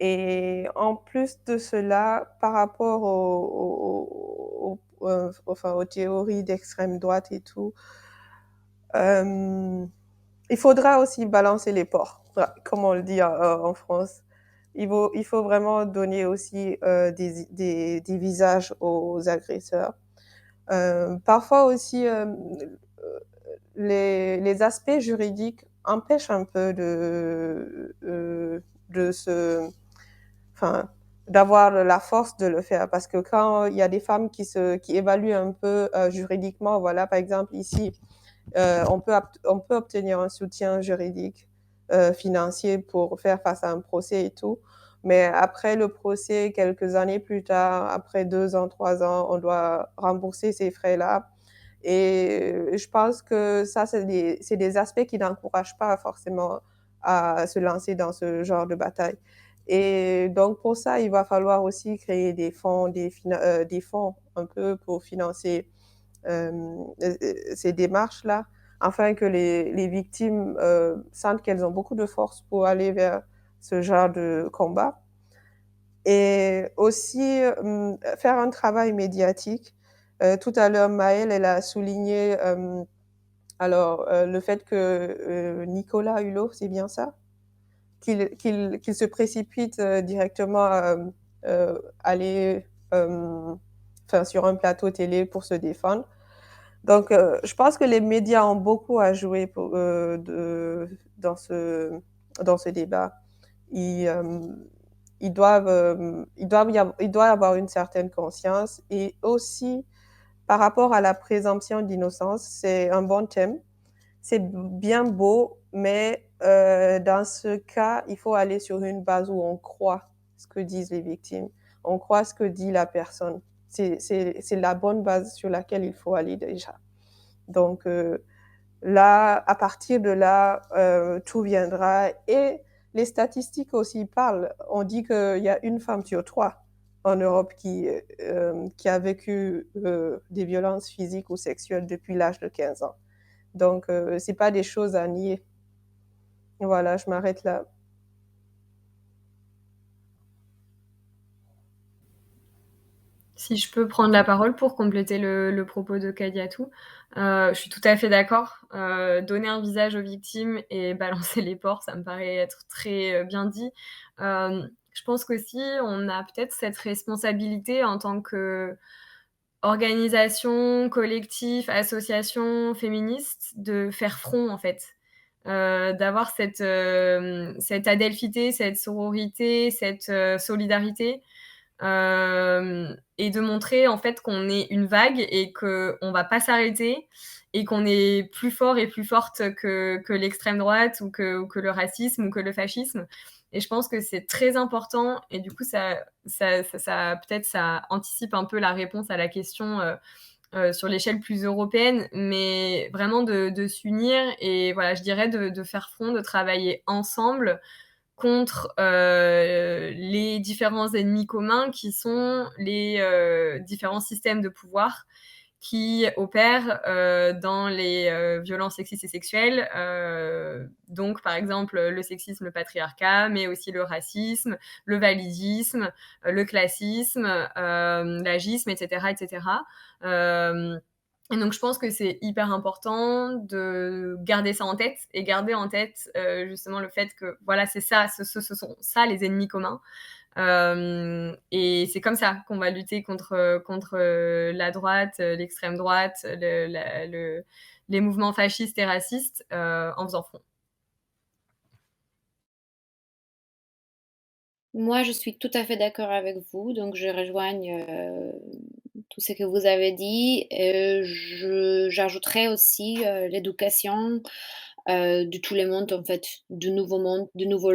Et en plus de cela, par rapport enfin, aux théories d'extrême droite et tout, il faudra aussi balancer les porcs, comme on le dit en France. Il faut vraiment donner aussi des visages aux agresseurs. Parfois aussi, les aspects juridiques empêchent un peu de se, enfin, d'avoir la force de le faire. Parce que quand il y a des femmes qui évaluent un peu juridiquement, voilà, par exemple ici, on peut obtenir un soutien juridique financier pour faire face à un procès et tout. Mais après le procès, quelques années plus tard, après 2 ans, 3 ans, on doit rembourser ces frais-là. Et je pense que ça, c'est des aspects qui n'encouragent pas forcément à se lancer dans ce genre de bataille. Et donc, pour ça, il va falloir aussi créer des fonds un peu pour financer ces démarches-là, afin que les victimes sentent qu'elles ont beaucoup de force pour aller vers ce genre de combat. Et aussi faire un travail médiatique. Tout à l'heure, Maëlle, elle a souligné le fait que Nicolas Hulot, c'est bien ça, qu'il se précipite directement aller sur un plateau télé pour se défendre. Donc, je pense que les médias ont beaucoup à jouer dans ce débat. Ils, euh, il doit y avoir une certaine conscience, et aussi par rapport à la présomption d'innocence, c'est un bon thème. C'est bien beau, mais dans ce cas, il faut aller sur une base où on croit ce que disent les victimes, on croit ce que dit la personne. C'est la bonne base sur laquelle il faut aller déjà. Donc là, à partir de là, tout viendra. Et les statistiques aussi parlent. On dit qu'il y a une femme sur 3 en Europe qui a vécu des violences physiques ou sexuelles depuis l'âge de 15 ans. Donc, c'est pas des choses à nier. Voilà, je m'arrête là. Si je peux prendre la parole pour compléter le propos de Kadiatou, je suis tout à fait d'accord. Donner un visage aux victimes et balancer les porcs, ça me paraît être très bien dit. Je pense qu'aussi, on a peut-être cette responsabilité en tant qu'organisation, collectif, association féministe, de faire front en fait. D'avoir cette adelphité, cette sororité, cette solidarité, et de montrer en fait qu'on est une vague et qu'on va pas s'arrêter et qu'on est plus fort et plus forte que l'extrême droite ou que le racisme ou que le fascisme. Et je pense que c'est très important, et du coup peut-être ça anticipe un peu la réponse à la question sur l'échelle plus européenne, mais vraiment de s'unir et voilà, je dirais de faire front, de travailler ensemble contre les différents ennemis communs qui sont les différents systèmes de pouvoir qui opèrent dans les violences sexistes et sexuelles. Donc, par exemple, le sexisme, le patriarcat, mais aussi le racisme, le validisme, le classisme, l'agisme, etc., etc. Et donc, je pense que c'est hyper important de garder ça en tête et garder en tête justement le fait que voilà, c'est ça, ce sont ça les ennemis communs. Et c'est comme ça qu'on va lutter contre la droite, l'extrême droite, les mouvements fascistes et racistes en faisant front. Moi, je suis tout à fait d'accord avec vous, donc je rejoigne tout ce que vous avez dit. J'ajouterais aussi l'éducation de tout le monde, en fait, du nouveau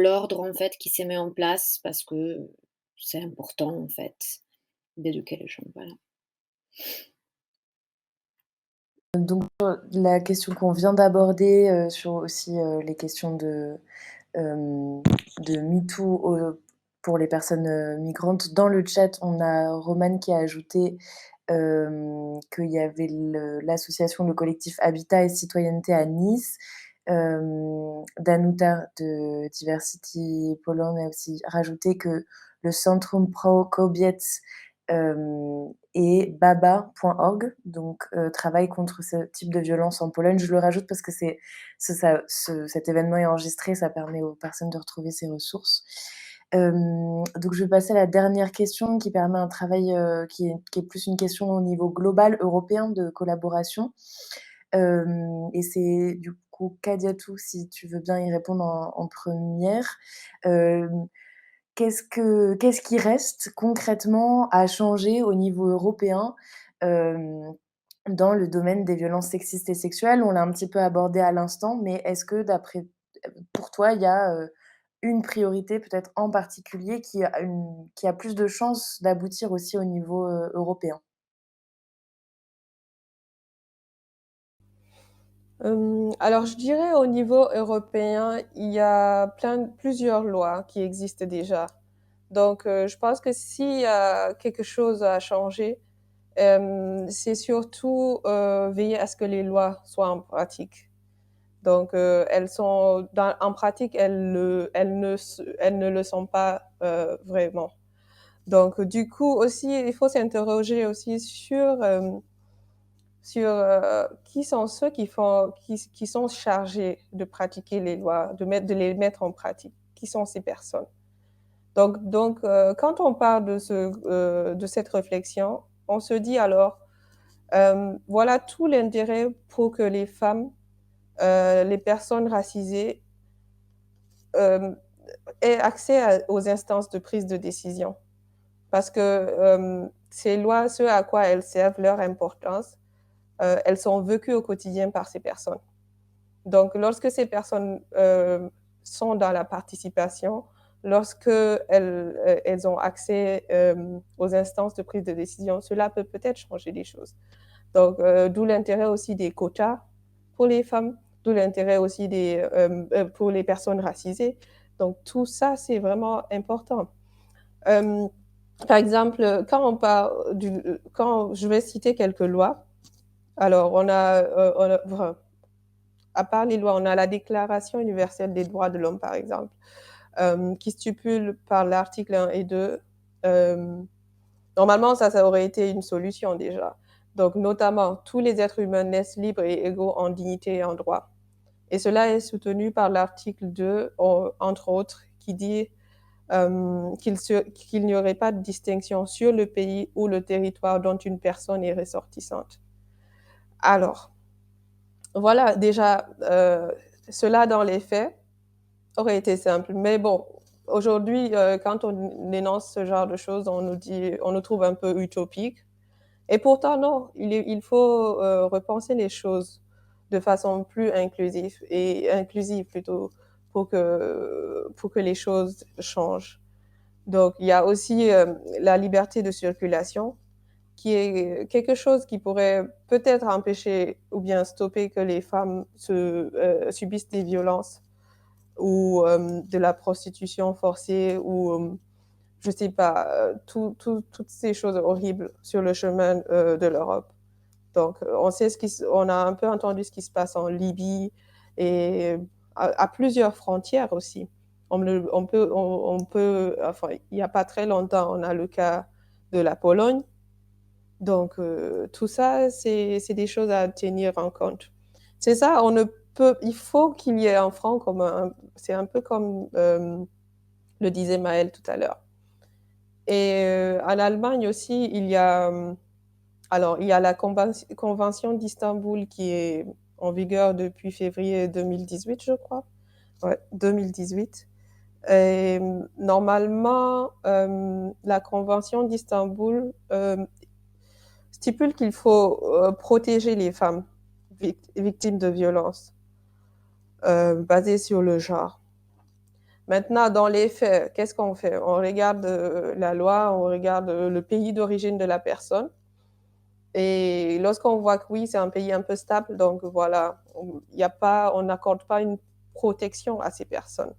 ordre, en fait, qui se met en place parce que c'est important, en fait, d'éduquer les gens. Voilà. Donc, la question qu'on vient d'aborder, sur aussi les questions de MeToo pour les personnes migrantes. Dans le chat, on a Romane qui a ajouté qu'il y avait l'association, le collectif Habitat et Citoyenneté à Nice. Danuta de Diversity Poland a aussi rajouté que le Centrum Pro Kobiet et baba.org, donc travail contre ce type de violence en Pologne. Je le rajoute parce que cet événement est enregistré, ça permet aux personnes de retrouver ces ressources. Donc je vais passer à la dernière question qui permet un travail, qui est plus une question au niveau global européen de collaboration. Et c'est du coup Kadiatou, si tu veux bien y répondre en 1re. Qu'est-ce qui reste concrètement à changer au niveau européen, hem, dans le domaine des violences sexistes et sexuelles? On l'a un petit peu abordé à l'instant, mais est-ce que pour toi, il y a, une priorité peut-être en particulier qui a plus de chances d'aboutir aussi au niveau, européen? Alors je dirais au niveau européen, il y a plusieurs lois qui existent déjà. Donc je pense que s'il y a quelque chose à changer, c'est surtout, veiller à ce que les lois soient en pratique. Donc elles sont en pratique, elles ne le sont pas, vraiment. Donc du coup aussi, il faut s'interroger aussi sur qui sont ceux qui sont chargés de pratiquer les lois, de les mettre en pratique. Qui sont ces personnes? Donc quand on parle de cette réflexion, on se dit alors, voilà tout l'intérêt pour que les femmes, les personnes racisées, hem, aient accès aux instances de prise de décision. Parce que, ces lois, ce à quoi elles servent, leur importance, elles sont vécues au quotidien par ces personnes. Donc, lorsque ces personnes sont dans la participation, lorsque elles ont accès aux instances de prise de décision, cela peut peut-être changer les choses. Donc, d'où l'intérêt aussi des quotas pour les femmes, d'où l'intérêt aussi pour les personnes racisées. Donc, tout ça, c'est vraiment important. Euh, Par exemple, quand je vais citer quelques lois, alors enfin, à part les lois, on a la Déclaration universelle des droits de l'homme, par exemple, qui stipule par l'article 1 et 2, normalement, ça aurait été une solution déjà. Donc, notamment, tous les êtres humains naissent libres et égaux en dignité et en droit. Et cela est soutenu par l'article 2, entre autres, qui dit qu'il n'y aurait pas de distinction sur le pays ou le territoire dont une personne est ressortissante. Alors, voilà, déjà, cela dans les faits aurait été simple. Mais bon, aujourd'hui, quand on énonce ce genre de choses, on nous trouve un peu utopique. Et pourtant, non, il faut repenser les choses de façon plus inclusive plutôt, pour que les choses changent. Donc, il y a aussi la liberté de circulation, qui est quelque chose qui pourrait peut-être empêcher ou bien stopper que les femmes subissent des violences ou de la prostitution forcée ou je sais pas, toutes ces choses horribles sur le chemin de l'Europe. Donc, on a un peu entendu ce qui se passe en Libye et à plusieurs frontières aussi. Enfin, il n'y a pas très longtemps, on a le cas de la Pologne. Donc, tout ça, c'est des choses à tenir en compte. C'est ça, il faut qu'il y ait un front commun. C'est un peu comme le disait Maëlle tout à l'heure. Et en Allemagne aussi, il y a la Convention d'Istanbul qui est en vigueur depuis février 2018, je crois. Ouais, 2018. Et normalement, la Convention d'Istanbul stipule qu'il faut protéger les femmes victimes de violences basées sur le genre. Maintenant, dans les faits, qu'est-ce qu'on fait? On regarde la loi, on regarde le pays d'origine de la personne. Et lorsqu'on voit que oui, c'est un pays un peu stable, donc voilà, on n'accorde pas une protection à ces personnes.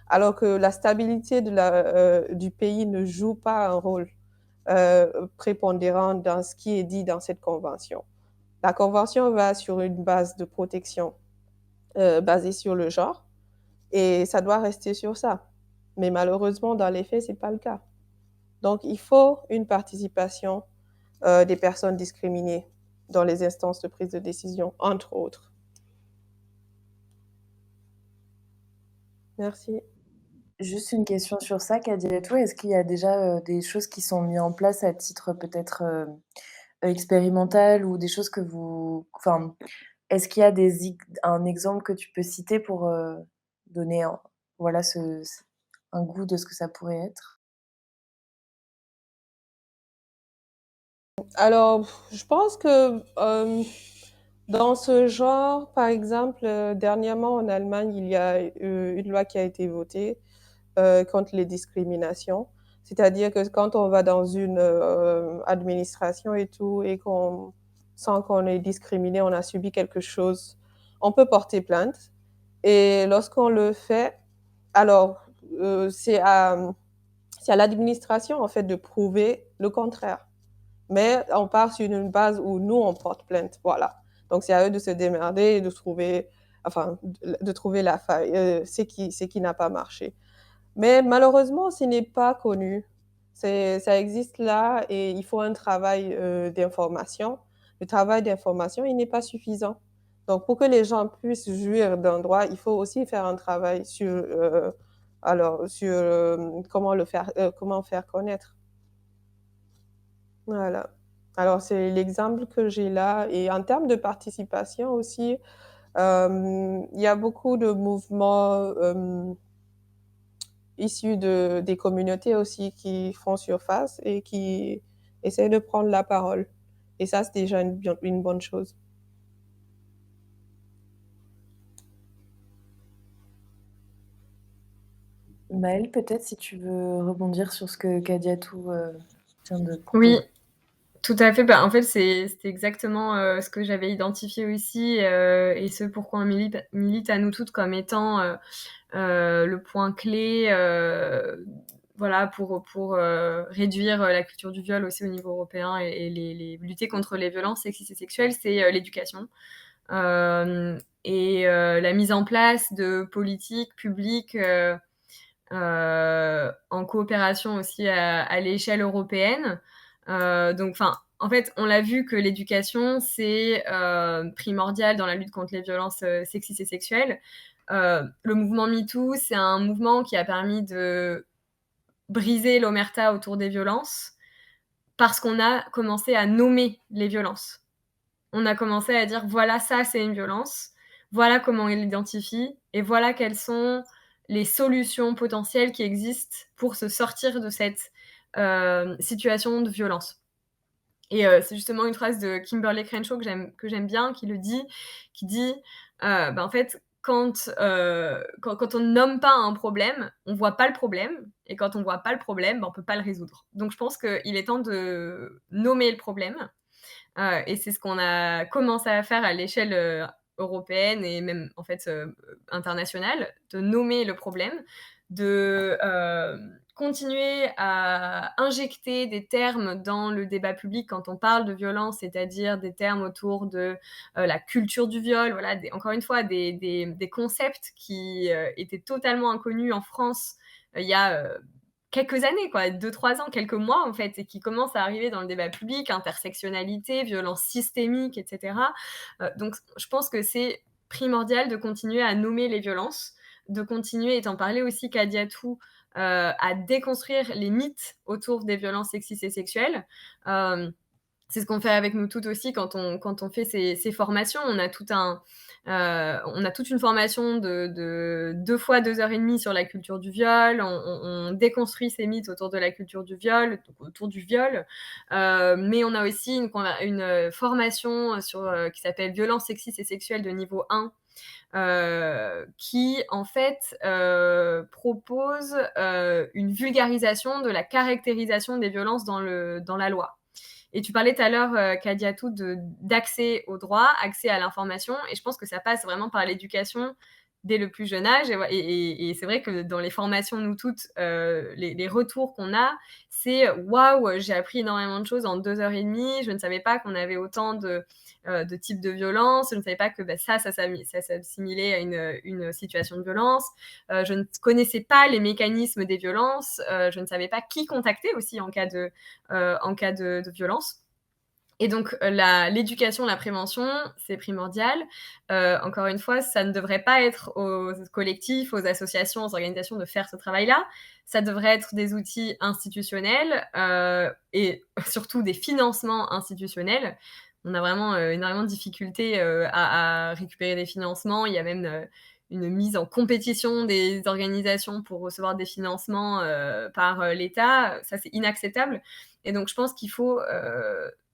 Alors que la stabilité du pays ne joue pas un rôle prépondérant dans ce qui est dit dans cette convention. La convention va sur une base de protection basée sur le genre, et ça doit rester sur ça. Mais malheureusement, dans les faits, c'est pas le cas. Donc, il faut une participation des personnes discriminées dans les instances de prise de décision, entre autres. Merci. Juste une question sur ça, Kadiatou. Est-ce qu'il y a déjà, des choses qui sont mises en place à titre peut-être, expérimental ou des choses que vous enfin, est-ce qu'il y a un exemple que tu peux citer pour, donner un voilà un goût de ce que ça pourrait être? Alors, je pense que dans ce genre, par exemple, dernièrement en Allemagne, il y a une loi qui a été votée contre les discriminations. C'est-à-dire que quand on va dans une administration et tout, et qu'on sent qu'on est discriminé, on a subi quelque chose, on peut porter plainte. Et lorsqu'on le fait, alors c'est à l'administration en fait de prouver le contraire. Mais on part sur une base où nous on porte plainte, voilà. Donc c'est à eux de se démerder et de trouver, enfin, de trouver la faille, ce qui n'a pas marché. Mais malheureusement, ce n'est pas connu. Ça existe là et il faut un travail d'information. Le travail d'information, il n'est pas suffisant. Donc, pour que les gens puissent jouir d'un droit, il faut aussi faire un travail sur, comment faire connaître. Voilà. Alors, c'est l'exemple que j'ai là. Et en termes de participation aussi, il y a beaucoup de mouvements issus des communautés aussi qui font surface et qui essaient de prendre la parole. Et ça, c'est déjà une bonne chose. Maëlle, peut-être si tu veux rebondir sur ce que Kadiatou, vient de Oui, proposer? tout à fait. Bah, en fait, c'était exactement, ce que j'avais identifié aussi, et ce pourquoi on milite à nous toutes comme étant, le point clé, voilà, pour réduire, la culture du viol aussi au niveau européen et lutter contre les violences sexistes et sexuelles, c'est, l'éducation. La mise en place de politiques publiques, en coopération aussi à l'échelle européenne. Donc, enfin, en fait, on l'a vu que l'éducation, c'est primordial dans la lutte contre les violences sexistes et sexuelles. Le mouvement MeToo, c'est un mouvement qui a permis de briser l'omerta autour des violences parce qu'on a commencé à nommer les violences. On a commencé à dire voilà, ça c'est une violence, voilà comment on l'identifie et voilà quelles sont les solutions potentielles qui existent pour se sortir de cette situation de violence. Et c'est justement une phrase de Kimberly Crenshaw que j'aime bien, qui dit bah, en fait, quand on nomme pas un problème, on voit pas le problème et quand on voit pas le problème, bah, on peut pas le résoudre. Donc je pense qu'il est temps de nommer le problème. Et c'est ce qu'on a commencé à faire à l'échelle, européenne et même en fait, internationale, de nommer le problème, de, continuer à injecter des termes dans le débat public quand on parle de violence, c'est-à-dire des termes autour de, la culture du viol, voilà, encore une fois, des concepts qui, étaient totalement inconnus en France, il y a, quelques années, quoi, 2-3 ans, quelques mois en fait, et qui commencent à arriver dans le débat public, intersectionnalité, violence systémique, et cetera. Donc je pense que c'est primordial de continuer à nommer les violences, de continuer, et tu en parlais aussi Kadiatou, à déconstruire les mythes autour des violences sexistes et sexuelles. C'est ce qu'on fait avec nous toutes aussi quand on fait ces formations. On a toute une formation de 2 fois 2 heures et demie sur la culture du viol. On déconstruit ces mythes autour de la culture du viol, autour du viol. Mais on a aussi une formation qui s'appelle Violences sexistes et sexuelles de niveau 1, qui en fait propose une vulgarisation de la caractérisation des violences dans la loi. Et tu parlais tout à l'heure, Kadiatou, d'accès au droit, accès à l'information, et je pense que ça passe vraiment par l'éducation dès le plus jeune âge. Et c'est vrai que dans les formations, nous toutes, les retours qu'on a, c'est waouh, j'ai appris énormément de choses en 2 heures et demie. Je ne savais pas qu'on avait autant de types de violence. Je ne savais pas que ça s'assimilait à une situation de violence. Je ne connaissais pas les mécanismes des violences. Je ne savais pas qui contacter aussi en cas de violence. Et donc, l'éducation, la prévention, c'est primordial. Encore une fois, ça ne devrait pas être aux collectifs, aux associations, aux organisations de faire ce travail-là. Ça devrait être des outils institutionnels et surtout des financements institutionnels. On a vraiment énormément de difficultés à récupérer des financements. Il y a même une mise en compétition des organisations pour recevoir des financements par l'État. Ça, c'est inacceptable. Et donc, je pense qu'il faut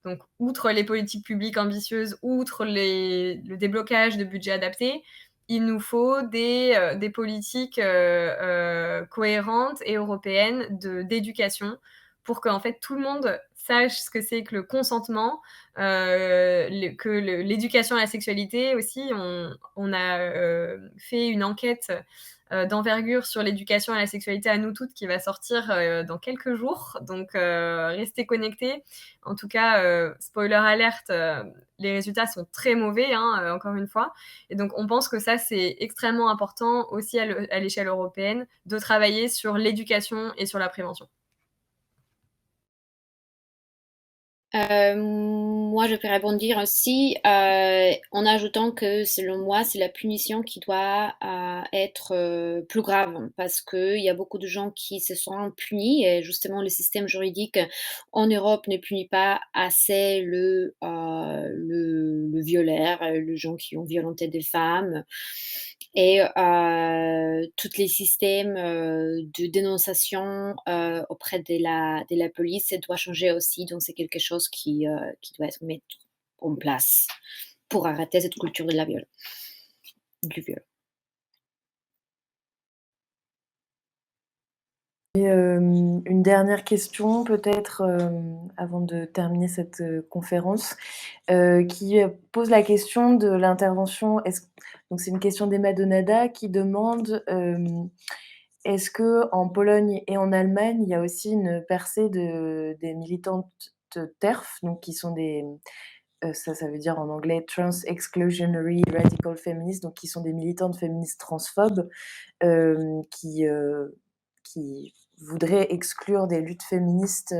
donc, outre les politiques publiques ambitieuses, outre le déblocage de budgets adaptés, il nous faut des politiques cohérentes et européennes d'éducation pour qu'en fait tout le monde sache ce que c'est que le consentement, que l'éducation à la sexualité aussi. On a fait une enquête d'envergure sur l'éducation à la sexualité à nous toutes qui va sortir dans quelques jours. Donc, restez connectés. En tout cas, spoiler alerte, les résultats sont très mauvais, hein, encore une fois. Et donc, on pense que ça, c'est extrêmement important aussi à l'échelle européenne de travailler sur l'éducation et sur la prévention. Moi, je peux rebondir aussi en ajoutant que selon moi, c'est la punition qui doit être plus grave parce qu'il y a beaucoup de gens qui se sont punis et justement le système juridique en Europe ne punit pas assez le violeur, les gens qui ont violenté des femmes. Et tous les systèmes de dénonciation auprès de la police, ça doit changer aussi. Donc, c'est quelque chose qui doit être mis en place pour arrêter cette culture de la viol, du viol. Et une dernière question peut-être avant de terminer cette conférence, qui pose la question de l'intervention. Donc c'est une question d'Emma Donada qui demande est-ce que en Pologne et en Allemagne, il y a aussi une percée des militantes TERF, donc qui sont des ça veut dire en anglais Trans Exclusionary Radical Feminists, donc qui sont des militantes féministes transphobes qui voudraient exclure des luttes féministes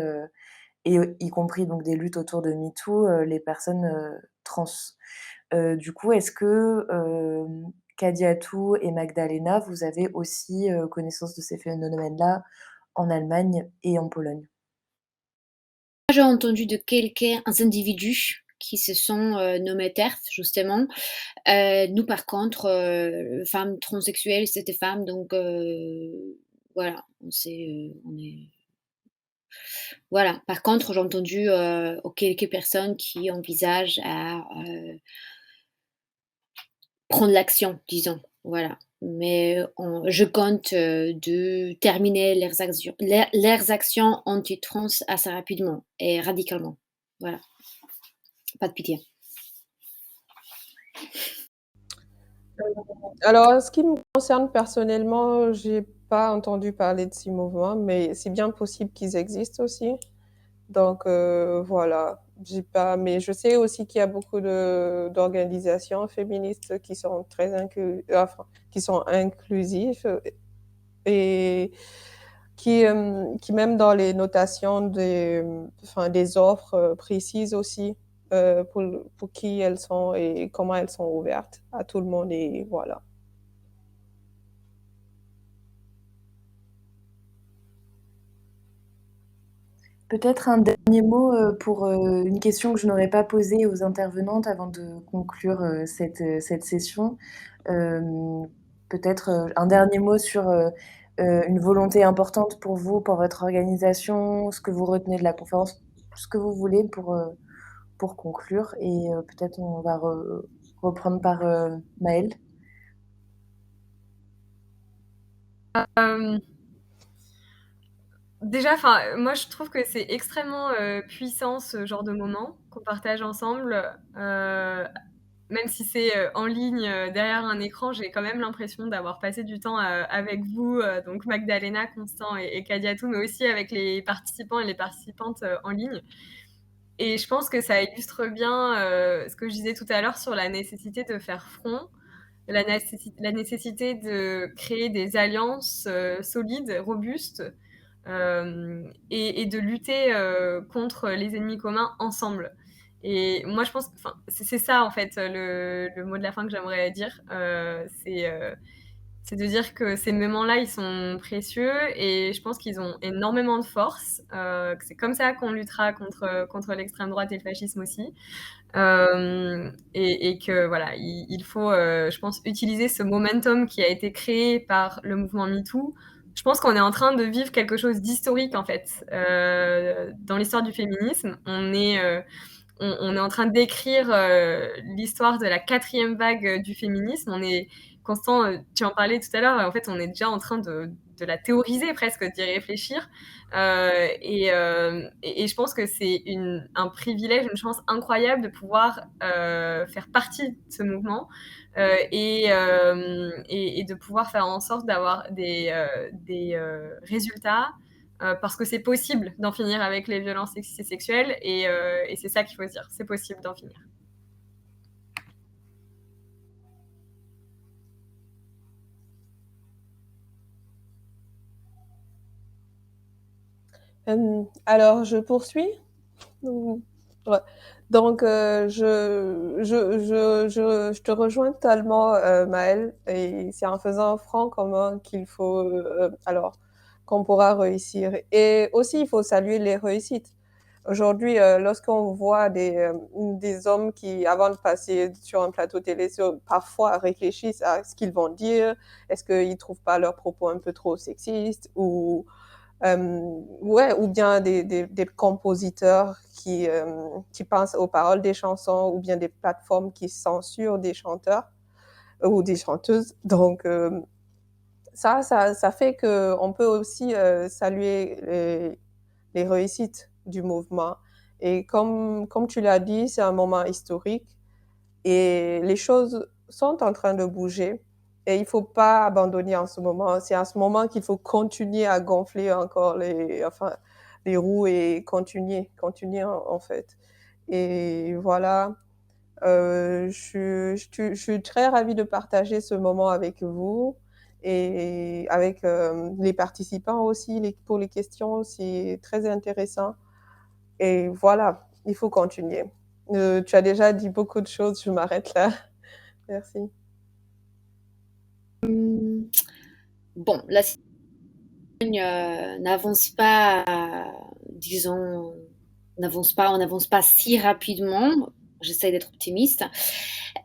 et y compris donc des luttes autour de MeToo, les personnes trans. Du coup, est-ce que Kadiatou et Magdalena, vous avez aussi connaissance de ces phénomènes-là en Allemagne et en Pologne? J'ai entendu de quelques individus qui se sont nommés TERF, justement. Nous, par contre, femmes transsexuelles, c'est des femmes, donc voilà, on est. Voilà. Par contre, j'ai entendu quelques personnes qui envisagent à prendre l'action, disons. Voilà. Mais je compte de terminer leurs actions anti-trans assez rapidement et radicalement. Voilà. Pas de pitié. Alors, en ce qui me concerne personnellement, j'ai pas entendu parler de ces mouvements, mais c'est bien possible qu'ils existent aussi. Donc voilà, j'ai pas, mais je sais aussi qu'il y a beaucoup d'organisations féministes qui sont enfin, qui sont inclusives et qui même dans les notations enfin, des offres précises aussi pour qui elles sont et comment elles sont ouvertes à tout le monde et voilà. Peut-être un dernier mot pour une question que je n'aurais pas posée aux intervenantes avant de conclure cette session. Peut-être un dernier mot sur une volonté importante pour vous, pour votre organisation, ce que vous retenez de la conférence, ce que vous voulez pour conclure. Et peut-être on va reprendre par Maëlle. Déjà, moi, je trouve que c'est extrêmement puissant ce genre de moment qu'on partage ensemble. même si c'est, en ligne, derrière un écran, j'ai quand même l'impression d'avoir passé du temps, avec vous, donc Magdalena, Constant et Kadiatou, mais aussi avec les participants et les participantes, en ligne. Et je pense que ça illustre bien, ce que je disais tout à l'heure sur la nécessité de faire front, la nécessité de créer des alliances, solides, robustes, et de lutter, contre les ennemis communs ensemble. Et moi je pense enfin, c'est ça en fait, le mot de la fin que j'aimerais dire, c'est de dire que ces moments-là, ils sont précieux et je pense qu'ils ont énormément de force, que c'est comme ça qu'on luttera contre l'extrême droite et le fascisme aussi. Et que voilà, il faut, je pense, utiliser ce momentum qui a été créé par le mouvement MeToo. Je pense qu'on est en train de vivre quelque chose d'historique, en fait, dans l'histoire du féminisme. On est en train d'écrire l'histoire de la quatrième vague du féminisme. On est Constant, tu en parlais tout à l'heure, en fait, on est déjà en train de la théoriser presque, d'y réfléchir. Et je pense que c'est un privilège, une chance incroyable de pouvoir faire partie de ce mouvement et de pouvoir faire en sorte d'avoir des résultats parce que c'est possible d'en finir avec les violences sexistes et sexuelles et c'est ça qu'il faut se dire, c'est possible d'en finir. Alors, je poursuis. Ouais. Donc, je te rejoins totalement, Maëlle, et c'est en faisant front commun qu'il faut, alors, qu'on pourra réussir. Et aussi, il faut saluer les réussites. Aujourd'hui, lorsqu'on voit des hommes qui, avant de passer sur un plateau télé, parfois réfléchissent à ce qu'ils vont dire, est-ce qu'ils ne trouvent pas leurs propos un peu trop sexistes ouais, ou bien des compositeurs qui pensent aux paroles des chansons, ou bien des plateformes qui censurent des chanteurs ou des chanteuses. Donc, ça fait qu'on peut aussi saluer les réussites du mouvement. Et comme tu l'as dit, c'est un moment historique et les choses sont en train de bouger. Et il ne faut pas abandonner en ce moment. C'est à ce moment qu'il faut continuer à gonfler encore les roues et continuer en fait. Et voilà, je suis très ravie de partager ce moment avec vous et avec les participants aussi pour les questions. C'est très intéressant. Et voilà, il faut continuer. Tu as déjà dit beaucoup de choses, je m'arrête là. Merci. Bon, la situation n'avance pas, disons, on n'avance pas si rapidement. J'essaie d'être optimiste.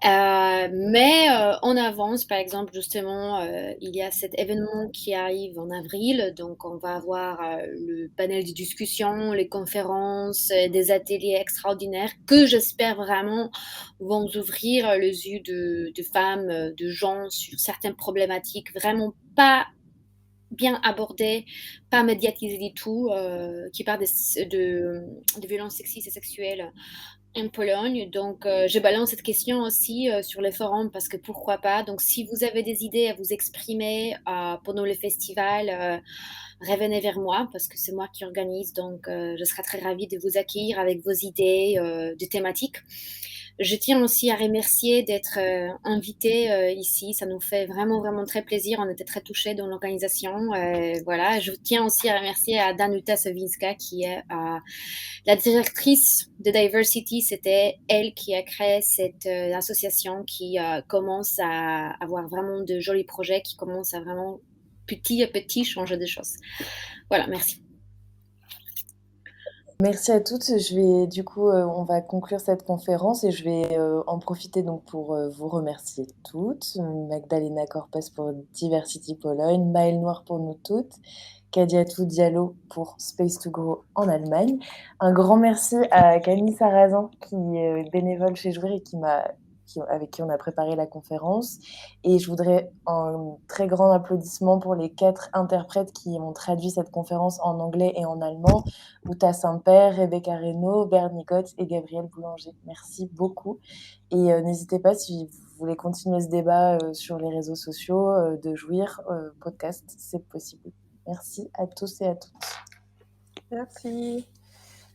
Mais on avance, par exemple, justement, il y a cet événement qui arrive en avril, donc on va avoir le panel de discussion, les conférences, des ateliers extraordinaires que j'espère vraiment vont ouvrir les yeux de femmes, de gens sur certaines problématiques vraiment pas bien abordées, pas médiatisées du tout, qui parlent de violences sexistes et sexuelles en Pologne. Donc, je balance cette question aussi sur les forums parce que pourquoi pas. Donc, si vous avez des idées à vous exprimer pendant le festival, revenez vers moi parce que c'est moi qui organise. Donc, je serai très ravie de vous accueillir avec vos idées de thématiques. Je tiens aussi à remercier d'être invité ici. Ça nous fait vraiment, vraiment très plaisir. On était très touchés dans l'organisation. Voilà. Je tiens aussi à remercier à Danuta Sowińska qui est la directrice de Diversity. C'était elle qui a créé cette association qui commence à avoir vraiment de jolis projets, qui commence à vraiment petit à petit changer des choses. Voilà, merci. Merci à toutes. Je vais du coup, on va conclure cette conférence et je vais en profiter donc pour vous remercier toutes. Magdalena Korpas pour Diversity Pologne, Maëlle Noir pour nous toutes, Kadiatou Diallo pour Space to Grow en Allemagne. Un grand merci à Camille Sarrazin qui est bénévole chez Jouer et qui m'a avec qui on a préparé la conférence. Et je voudrais un très grand applaudissement pour les 4 interprètes qui ont traduit cette conférence en anglais et en allemand: Uta Saint-Père, Rebecca Reynaud, Bernie Gotz et Gabrielle Boulanger. Merci beaucoup. Et n'hésitez pas, si vous voulez continuer ce débat sur les réseaux sociaux, de Jouir podcast, c'est possible. Merci à tous et à toutes. Merci.